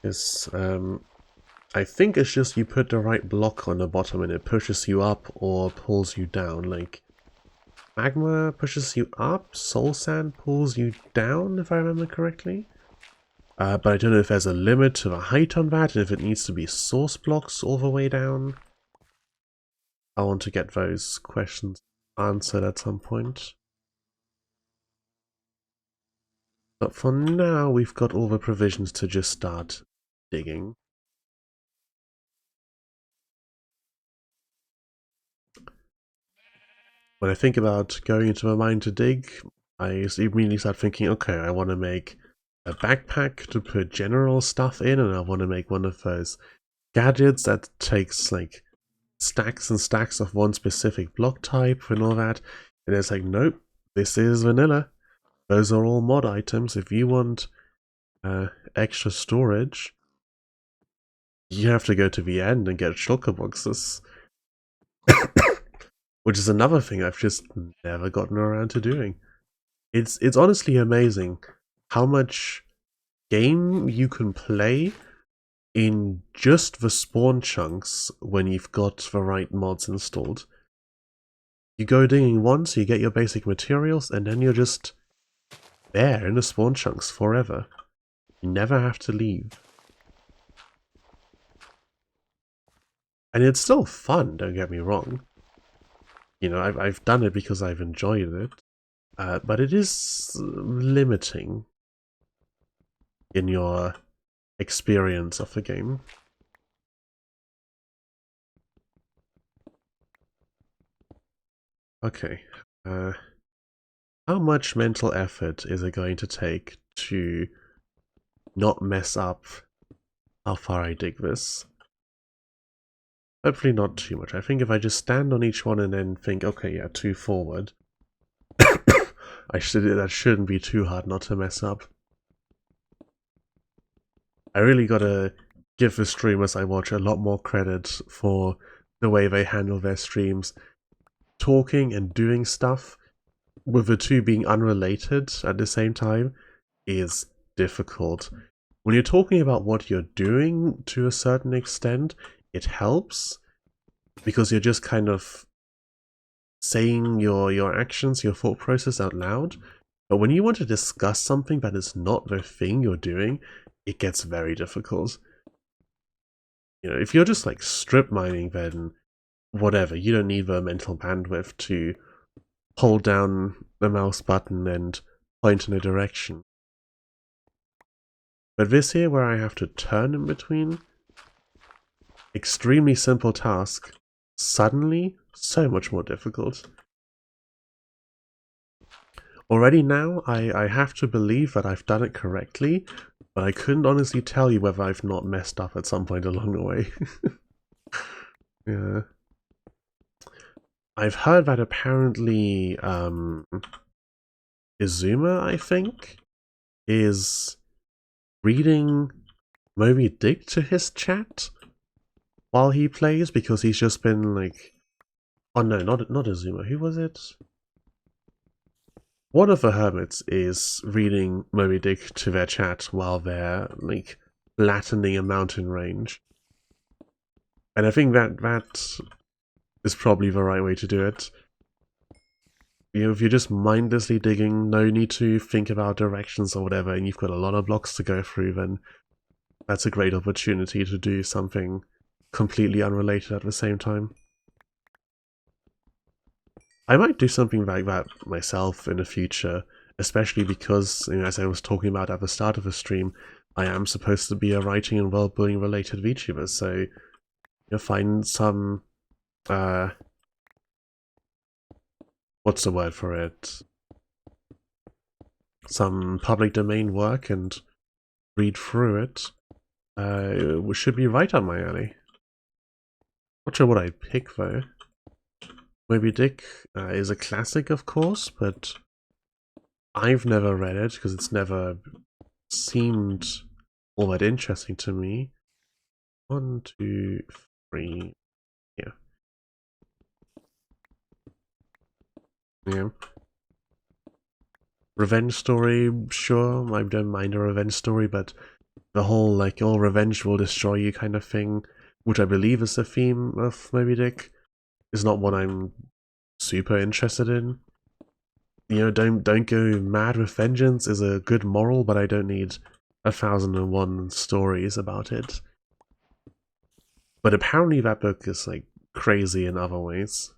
Because, I think it's just you put the right block on the bottom and it pushes you up or pulls you down. Like, magma pushes you up, soul sand pulls you down, if I remember correctly. But I don't know if there's a limit to the height on that, and if it needs to be source blocks all the way down. I want to get those questions answered at some point. But for now, we've got all the provisions to just start digging. When I think about going into a mine to dig, I immediately start thinking, okay, I want to make a backpack to put general stuff in, and I want to make one of those gadgets that takes like stacks and stacks of one specific block type and all that. And it's like, nope, this is vanilla. Those are all mod items. If you want extra storage, you have to go to the end and get shulker boxes. Which is another thing I've just never gotten around to doing. It's honestly amazing how much game you can play in just the spawn chunks when you've got the right mods installed. You go digging once, you get your basic materials, and then you're just there in the spawn chunks forever. You never have to leave. And it's still fun, don't get me wrong. You know, I've done it because I've enjoyed it. But it is limiting in your experience of the game. Okay. How much mental effort is it going to take to not mess up how far I dig this? Hopefully not too much. I think if I just stand on each one and then think, okay, yeah, 2 forward, that shouldn't be too hard not to mess up. I really gotta give the streamers I watch a lot more credit for the way they handle their streams. Talking and doing stuff, with the two being unrelated at the same time, is difficult. When you're talking about what you're doing to a certain extent, it helps, because you're just kind of saying your actions, your thought process out loud. But when you want to discuss something that is not the thing you're doing, it gets very difficult. You know, if you're just like strip mining, then whatever, you don't need the mental bandwidth to hold down the mouse button and point in a direction. But this here, where I have to turn in between, extremely simple task, suddenly so much more difficult. Already now, I have to believe that I've done it correctly, but I couldn't honestly tell you whether I've not messed up at some point along the way. Yeah. I've heard that apparently, Izuma, I think, is reading Moby Dick to his chat while he plays, because he's just been like... Oh no, not Izuma, who was it? One of the hermits is reading Moby Dick to their chat while they're, like, flattening a mountain range. And I think that is probably the right way to do it. You know, if you're just mindlessly digging, no need to think about directions or whatever, and you've got a lot of blocks to go through, then that's a great opportunity to do something completely unrelated at the same time. I might do something like that myself in the future, especially because, you know, as I was talking about at the start of the stream, I am supposed to be a writing and world-building related VTuber, so you'll find some, what's the word for it? Some public domain work and read through it. It should be right up my alley. Not sure what I'd pick though. Moby Dick is a classic, of course, but I've never read it because it's never seemed all that interesting to me. 1, 2, 3. Yeah. Yeah. Revenge story, sure, I don't mind a revenge story, but the whole, like, oh, revenge will destroy you kind of thing, which I believe is the theme of Moby Dick, is not what I'm super interested in. You know, don't go mad with vengeance is a good moral, but I don't need 1001 stories about it. But apparently that book is, like, crazy in other ways.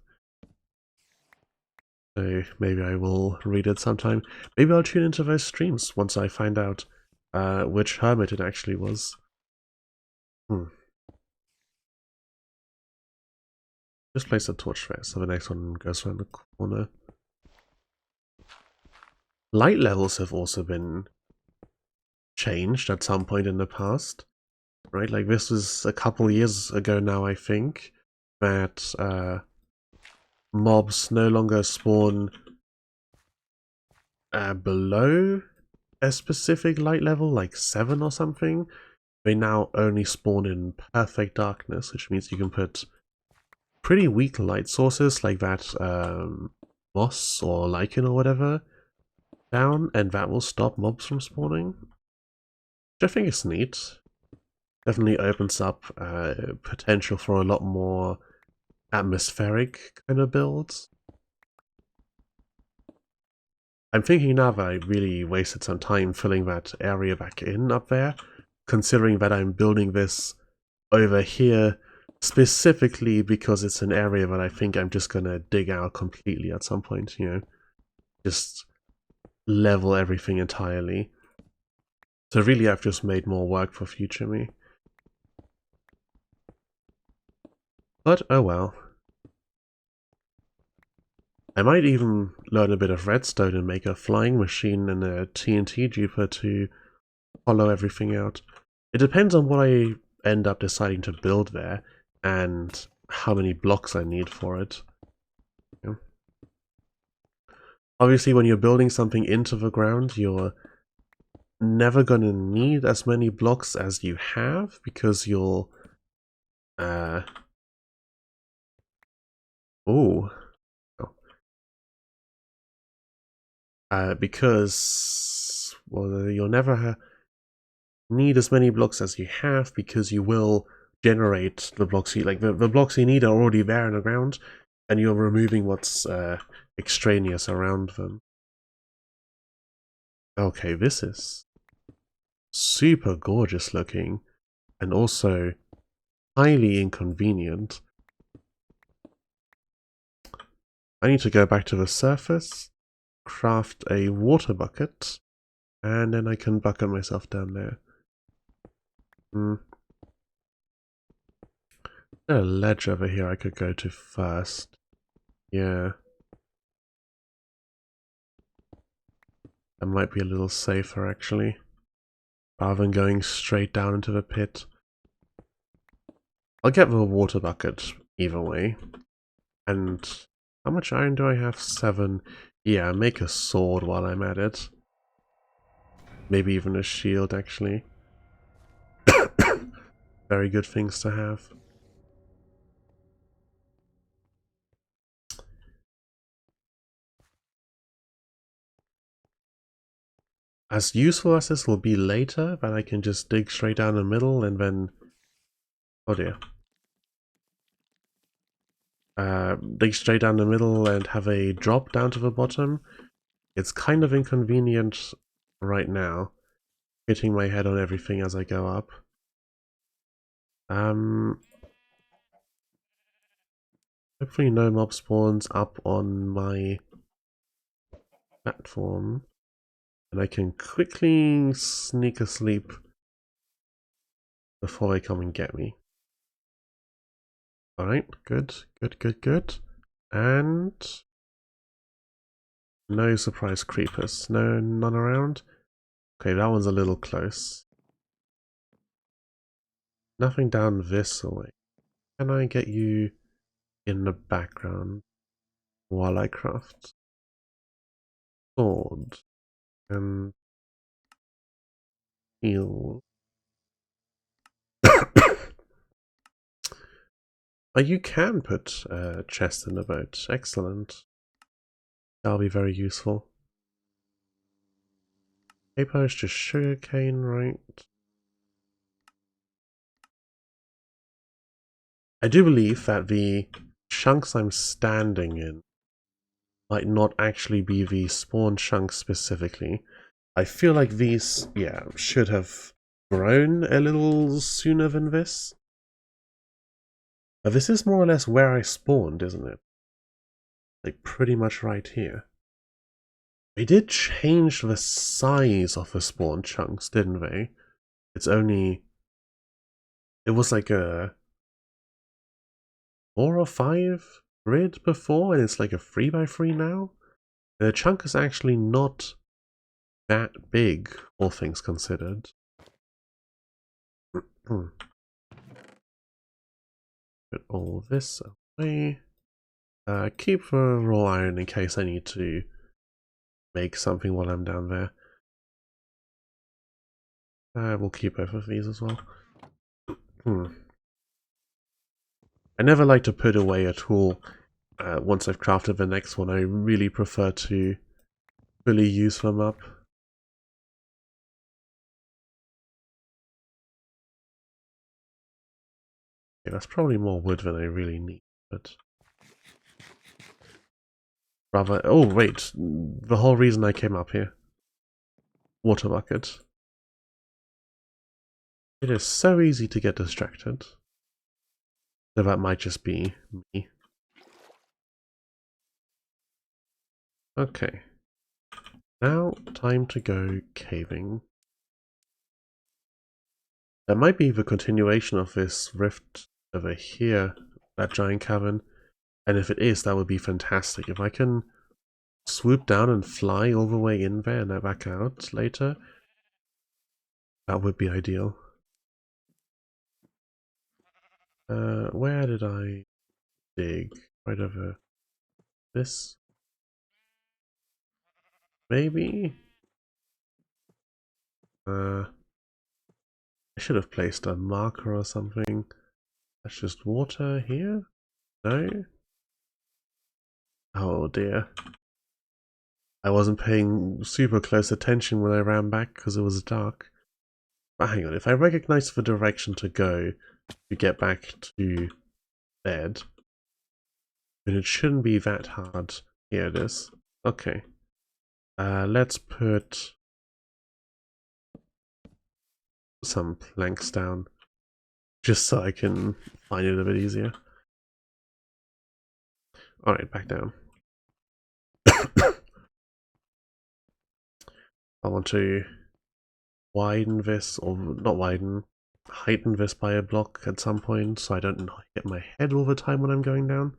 So maybe I will read it sometime. Maybe I'll tune into those streams once I find out which hermit it actually was. Just place a torch there, so the next one goes around the corner. Light levels have also been changed at some point in the past, right? Like, this was a couple years ago now, I think, that mobs no longer spawn below a specific light level, like 7 or something. They now only spawn in perfect darkness, which means you can put pretty weak light sources like that moss or lichen or whatever down, and that will stop mobs from spawning. Which I think is neat. Definitely opens up potential for a lot more atmospheric kind of builds. I'm thinking now that I really wasted some time filling that area back in up there, considering that I'm building this over here specifically because it's an area that I think I'm just gonna dig out completely at some point, you know. Just level everything entirely. So really I've just made more work for future me. But oh well. I might even learn a bit of redstone and make a flying machine and a TNT duper to hollow everything out. It depends on what I end up deciding to build there and how many blocks I need for it. Yeah. Obviously, when you're building something into the ground, you're never going to need as many blocks as you have because you'll... because, well, you'll never need as many blocks as you have because you will generate the blocks you like. The blocks you need are already there in the ground, and you're removing what's extraneous around them. Okay, this is super gorgeous looking, and also highly inconvenient. I need to go back to the surface, craft a water bucket, and then I can bucket myself down there. There's a ledge over here I could go to first. Yeah. That might be a little safer, actually, rather than going straight down into the pit. I'll get the water bucket either way. And how much iron do I have? 7. Yeah, make a sword while I'm at it. Maybe even a shield, actually. Very good things to have. As useful as this will be later, that I can just dig straight down the middle and then... Oh dear. Dig straight down the middle and have a drop down to the bottom. It's kind of inconvenient right now, hitting my head on everything as I go up. Hopefully no mob spawns up on my platform, and I can quickly sneak asleep before they come and get me. Alright, good, good, good, good. And no surprise creepers. No, none around. Okay, that one's a little close. Nothing down this way. Can I get you in the background while I craft? Sword and heal. Oh, you can put a chest in the boat. Excellent. That'll be very useful. Paper is just sugarcane, right? I do believe that the chunks I'm standing in might not actually be the spawn chunks specifically. I feel like these, yeah, should have grown a little sooner than this. But this is more or less where I spawned, isn't it? Like, pretty much right here. They did change the size of the spawn chunks, didn't they? It's only... It was like a 4 or 5 grid before, and it's like a 3x3 now? And the chunk is actually not that big, all things considered. Put all this away. Keep the raw iron in case I need to make something while I'm down there. We'll keep both of these as well. I never like to put away a tool once I've crafted the next one. I really prefer to fully use them up. Yeah, that's probably more wood than I really need, but... Rather... Oh, wait. The whole reason I came up here. Water bucket. It is so easy to get distracted. So that might just be me. Okay. Now, time to go caving. That might be the continuation of this rift over here, that giant cavern. And if it is, that would be fantastic. If I can swoop down and fly all the way in there and then back out later, that would be ideal. Where did I dig? Right over this? Maybe? I should have placed a marker or something. That's just water here? No? Oh dear. I wasn't paying super close attention when I ran back because it was dark. But hang on, if I recognize the direction to go to get back to bed, then it shouldn't be that hard. Here it is. Okay. Let's put some planks down, just so I can find it a bit easier. Alright, back down. I want to widen this, or not widen, heighten this by a block at some point, so I don't hit my head all the time when I'm going down.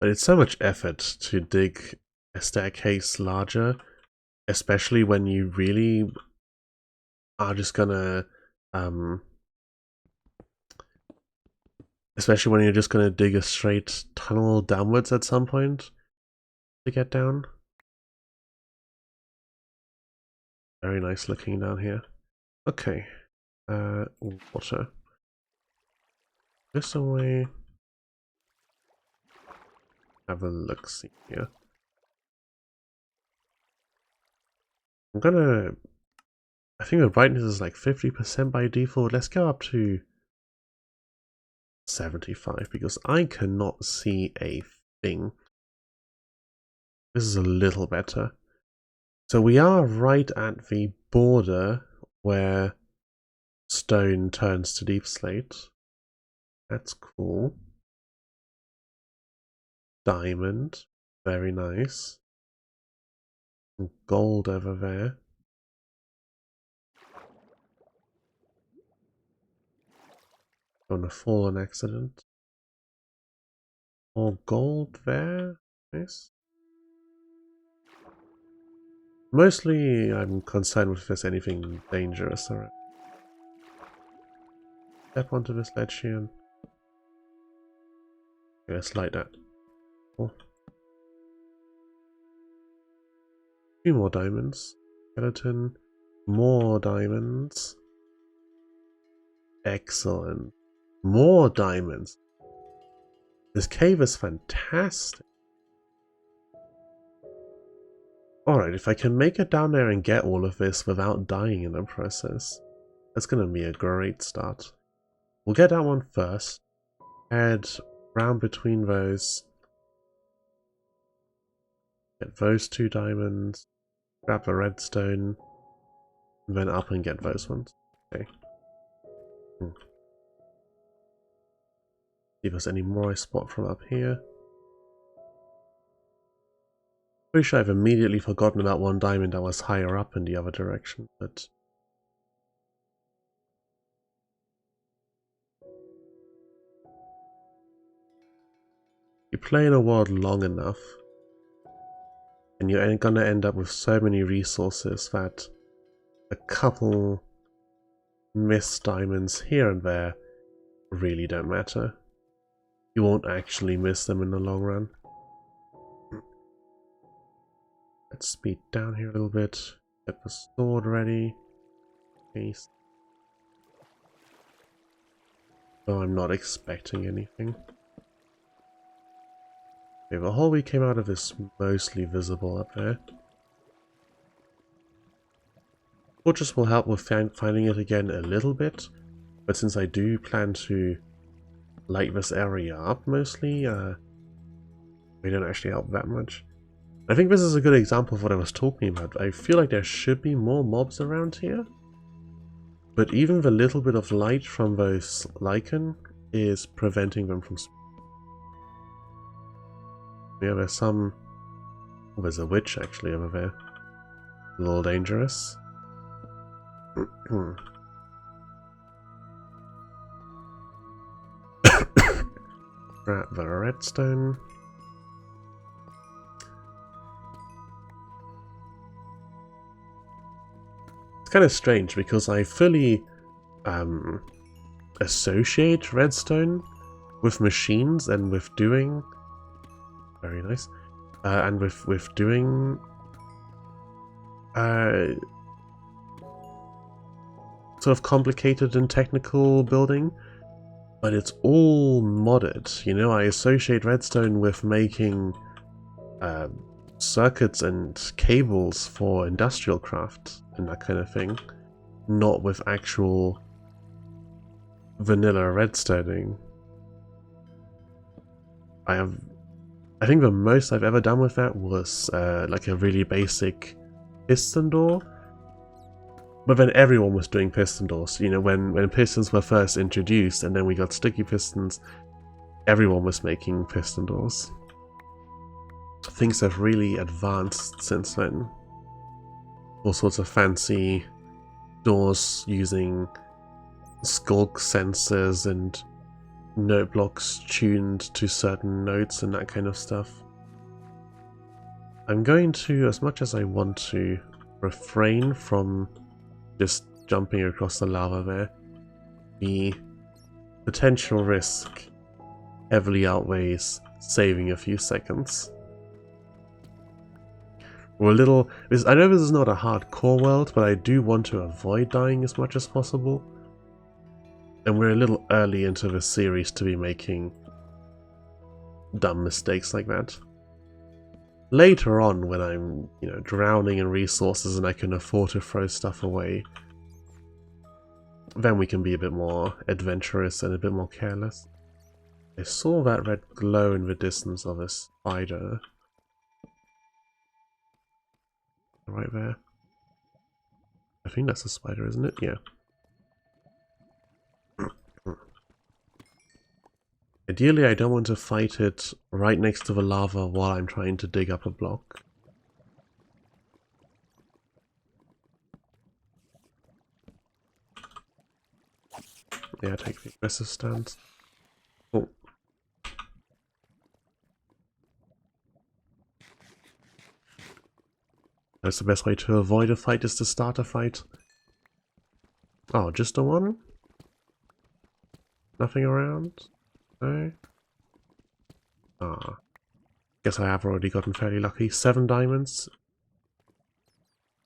But it's so much effort to dig a staircase larger, especially when you really are just gonna, especially when you're just gonna dig a straight tunnel downwards at some point to get down. Very nice looking down here. Okay, water. This away. Have a look see here. I think the brightness is like 50% by default. Let's go up to 75 because I cannot see a thing. This is a little better. So we are right at the border where stone turns to deep slate. That's cool. Diamond, very nice. And gold over there. Gonna fall on accident. More gold there. Nice. Mostly I'm concerned with if there's anything dangerous around. Step onto this ledge here. Okay, let's light that. Cool. 2 more diamonds. Skeleton. More diamonds. Excellent. More diamonds. This cave is fantastic. Alright, if I can make it down there and get all of this without dying in the process, that's going to be a great start. We'll get that one first. Head round between those. Get those 2 diamonds. Grab the redstone. And then up and get those ones. Okay. See if there's any more I spot from up here. Pretty sure I've immediately forgotten about one diamond that was higher up in the other direction, but you play in a world long enough and you're gonna end up with so many resources that a couple missed diamonds here and there really don't matter. You won't actually miss them in the long run. Let's speed down here a little bit. Get the sword ready. Peace. Oh, I'm not expecting anything. Okay, the hole we came out of is mostly visible up there. Torches will help with finding it again a little bit, but since I do plan to light this area up mostly, they don't actually help that much. I think this is a good example of what I was talking about. I feel like there should be more mobs around here, but even the little bit of light from those lichen is preventing them from spawning. Yeah, there's some... Oh, there's a witch actually over there. A little dangerous. Grab the redstone. It's kind of strange because I fully associate redstone with machines and with doing... Very nice. And with doing... sort of complicated and technical building, but it's all modded. You know, I associate redstone with making circuits and cables for industrial craft and that kind of thing, not with actual vanilla redstoning. I think the most I've ever done with that was like a really basic piston door. But then everyone was doing piston doors. You know, when pistons were first introduced and then we got sticky pistons, everyone was making piston doors. Things have really advanced since then. All sorts of fancy doors using skulk sensors and note blocks tuned to certain notes and that kind of stuff. I'm going to, as much as I want to, refrain from just jumping across the lava there. The potential risk heavily outweighs saving a few seconds. We're a little... I know this is not a hardcore world, but I do want to avoid dying as much as possible. And we're a little early into the series to be making dumb mistakes like that. Later on, when I'm, drowning in resources and I can afford to throw stuff away, then we can be a bit more adventurous and a bit more careless. I saw that red glow in the distance of a spider. Right there. I think that's a spider, isn't it? Yeah. Ideally, I don't want to fight it right next to the lava while I'm trying to dig up a block. Yeah, take the aggressive stance. Oh. That's the best way to avoid a fight, is to start a fight. Oh, just a one? Nothing around? No? Ah. Guess I have already gotten fairly lucky. 7 diamonds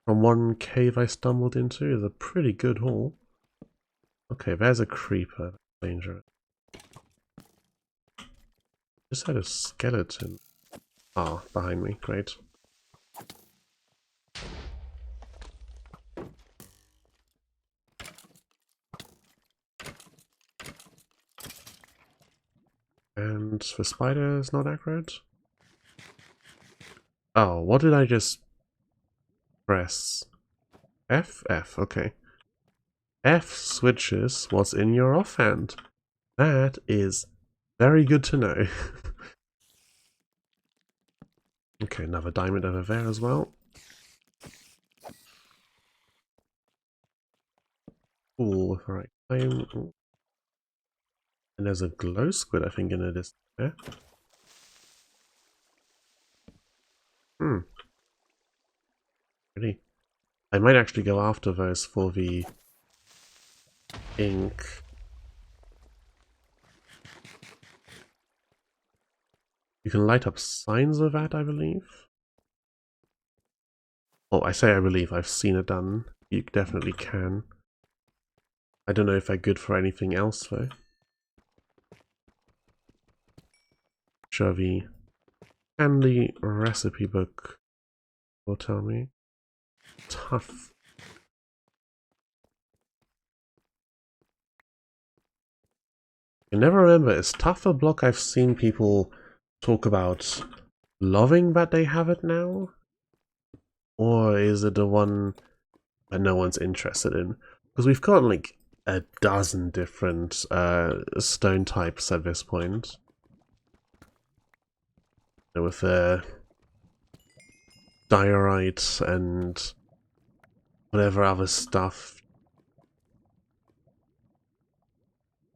from one cave I stumbled into is a pretty good haul. Okay, there's a creeper. Dangerous. Just had a skeleton. Ah, behind me. Great. And the spider is not accurate. Oh, what did I just press? F? F, okay. F switches what's in your offhand. That is very good to know. Okay, another diamond over there as well. Ooh, alright. And there's a glow squid, I think, in it is there. Really? I might actually go after those for the ink. You can light up signs with that, I believe. Oh, I say I believe, I've seen it done. You definitely can. I don't know if they're good for anything else, though. Sure, the handy recipe book will tell me. Tough. I never remember, is tough a block I've seen people talk about loving that they have it now? Or is it the one that no one's interested in? Because we've got like a dozen different stone types at this point. With diorite and whatever other stuff.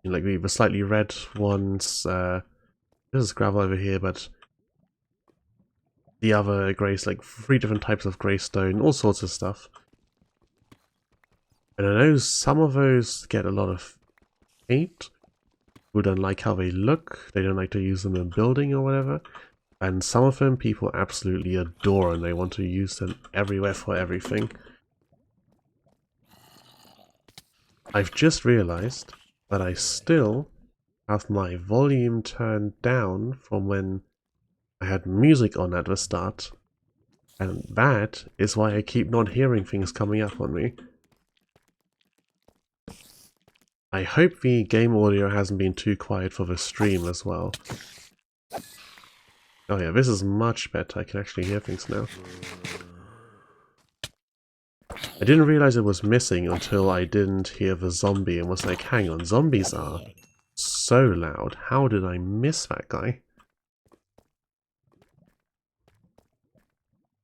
Like the slightly red ones, there's gravel over here, but the other greys, like 3 different types of greystone, all sorts of stuff. And I know some of those get a lot of hate. People don't like how they look, they don't like to use them in building or whatever. And some of them people absolutely adore and they want to use them everywhere for everything. I've just realized that I still have my volume turned down from when I had music on at the start. And that is why I keep not hearing things coming up on me. I hope the game audio hasn't been too quiet for the stream as well. Oh yeah, this is much better. I can actually hear things now. I didn't realize it was missing until I didn't hear the zombie and was like, hang on, zombies are so loud. How did I miss that guy?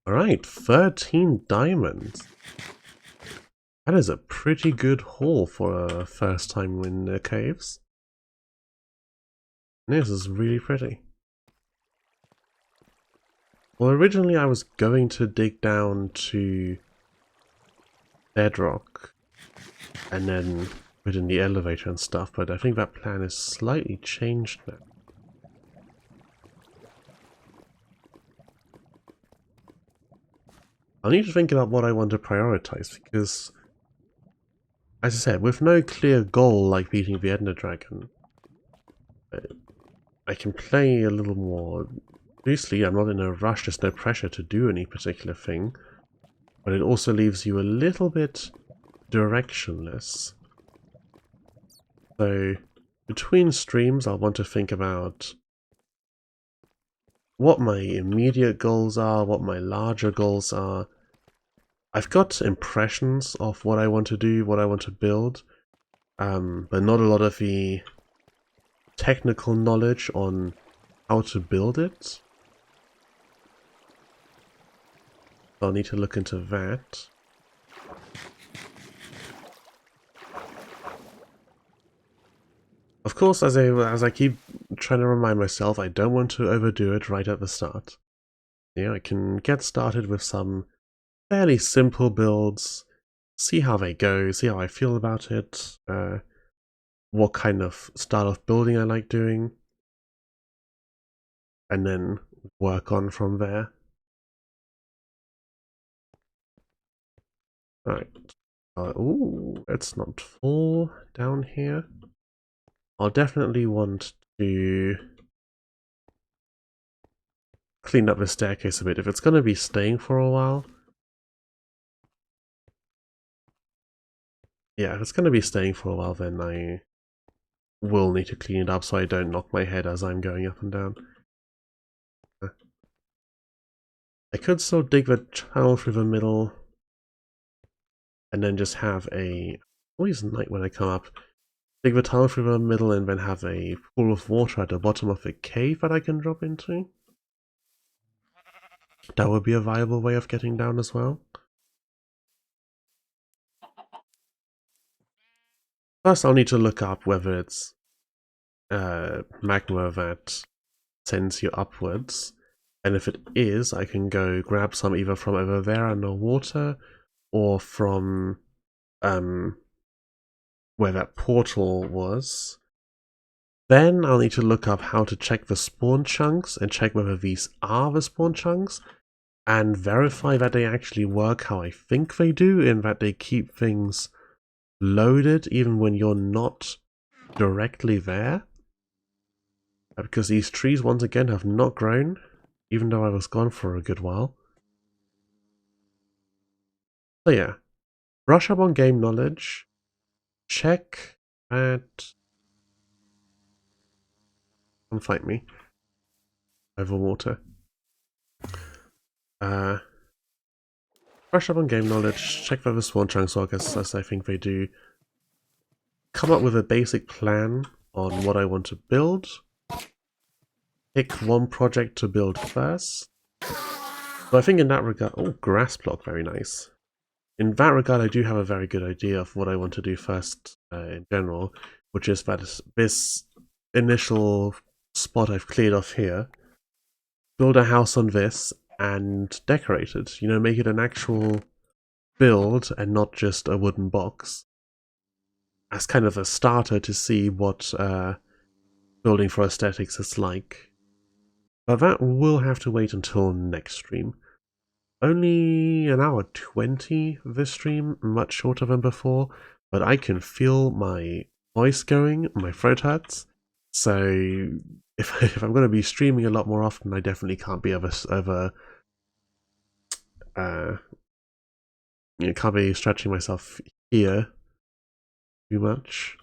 Alright, 13 diamonds. That is a pretty good haul for a first time in the caves. This is really pretty. Well, originally I was going to dig down to bedrock and then put in the elevator and stuff, but I think that plan is slightly changed now. I need to think about what I want to prioritize, because, as I said, with no clear goal like beating the Ender Dragon, I can play a little more loosely. I'm not in a rush, there's no pressure to do any particular thing, but it also leaves you a little bit directionless. So, between streams, I'll want to think about what my immediate goals are, what my larger goals are. I've got impressions of what I want to do, what I want to build, but not a lot of the technical knowledge on how to build it. I'll need to look into that. Of course, as I keep trying to remind myself, I don't want to overdo it right at the start. Yeah, I can get started with some fairly simple builds, see how they go, see how I feel about it, what kind of style of building I like doing, and then work on from there. Alright. Ooh, let's not fall down here. I'll definitely want to clean up the staircase a bit. If it's going to be staying for a while, yeah, if it's going to be staying for a while, then I will need to clean it up so I don't knock my head as I'm going up and down. I could still dig the channel through the middle and then just have a... always night when I come up. Dig the tunnel through the middle and then have a pool of water at the bottom of the cave that I can drop into. That would be a viable way of getting down as well. First I'll need to look up whether it's magma that sends you upwards, and if it is, I can go grab some either from over there underwater or from where that portal was. Then I'll need to look up how to check the spawn chunks and check whether these are the spawn chunks and verify that they actually work how I think they do, in that they keep things loaded even when you're not directly there. Because these trees once again have not grown, even though I was gone for a good while. So yeah, brush up on game knowledge, check that... come fight me. Over water. Brush up on game knowledge, check whether spawn chunks work as I think they do. Come up with a basic plan on what I want to build. Pick one project to build first. So I think in that regard... oh, grass block, very nice. In that regard, I do have a very good idea of what I want to do first in general, which is that this initial spot I've cleared off here, build a house on this and decorate it. You know, make it an actual build and not just a wooden box. As kind of a starter to see what building for aesthetics is like. But that will have to wait until next stream. Only an hour 20 this stream, much shorter than before, but I can feel my voice going, my throat hurts, so if I'm going to be streaming a lot more often, I definitely can't be can't be stretching myself here too much.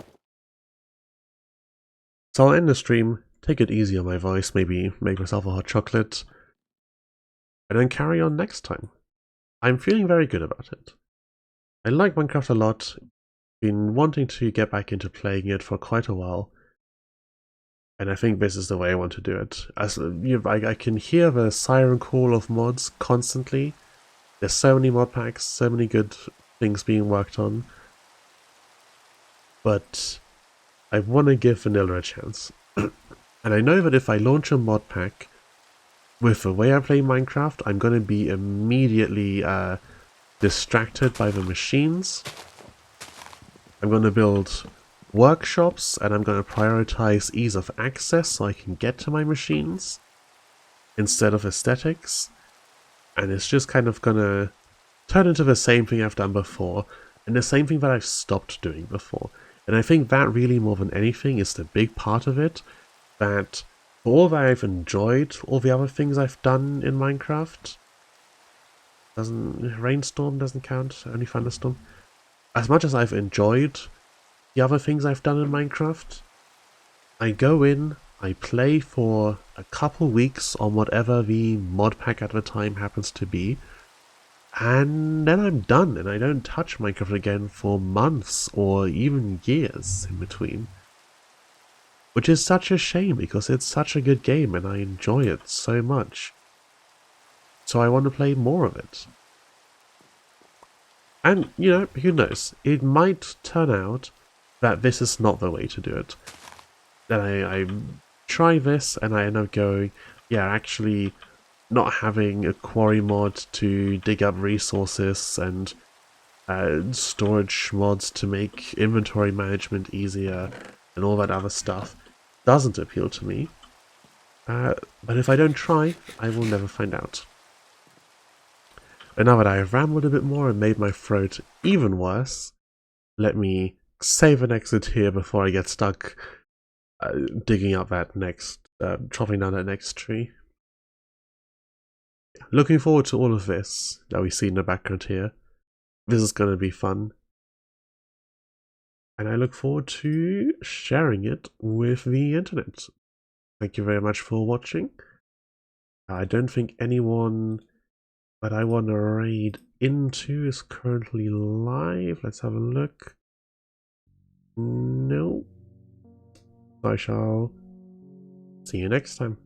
So I'll end the stream, take it easy on my voice, maybe make myself a hot chocolate, and then carry on next time. I'm feeling very good about it. I like Minecraft a lot, been wanting to get back into playing it for quite a while, and I think this is the way I want to do it. As I can hear the siren call of mods constantly. There's so many mod packs, so many good things being worked on, but I want to give vanilla a chance. And I know that if I launch a mod pack, with the way I play Minecraft, I'm going to be immediately distracted by the machines. I'm going to build workshops, and I'm going to prioritize ease of access so I can get to my machines instead of aesthetics. And it's just kind of going to turn into the same thing I've done before, and the same thing that I've stopped doing before. And I think that really, more than anything, is the big part of it, that for all that I've enjoyed all the other things I've done in Minecraft, Rainstorm doesn't count, only Thunderstorm. As much as I've enjoyed the other things I've done in Minecraft, I go in, I play for a couple weeks on whatever the mod pack at the time happens to be, and then I'm done, and I don't touch Minecraft again for months or even years in between. Which is such a shame, because it's such a good game and I enjoy it so much. So I want to play more of it. And, you know, who knows? It might turn out that this is not the way to do it. That I try this and I end up going, yeah, actually not having a quarry mod to dig up resources and storage mods to make inventory management easier and all that other stuff doesn't appeal to me. But if I don't try, I will never find out. And now that I have rambled a bit more and made my throat even worse, let me save an exit here before I get stuck digging up that next, chopping down that next tree. Looking forward to all of this that we see in the background here. This is going to be fun. And I look forward to sharing it with the internet. Thank you very much for watching. I don't think anyone that I want to raid into is currently live. Let's have a look. No. I shall see you next time.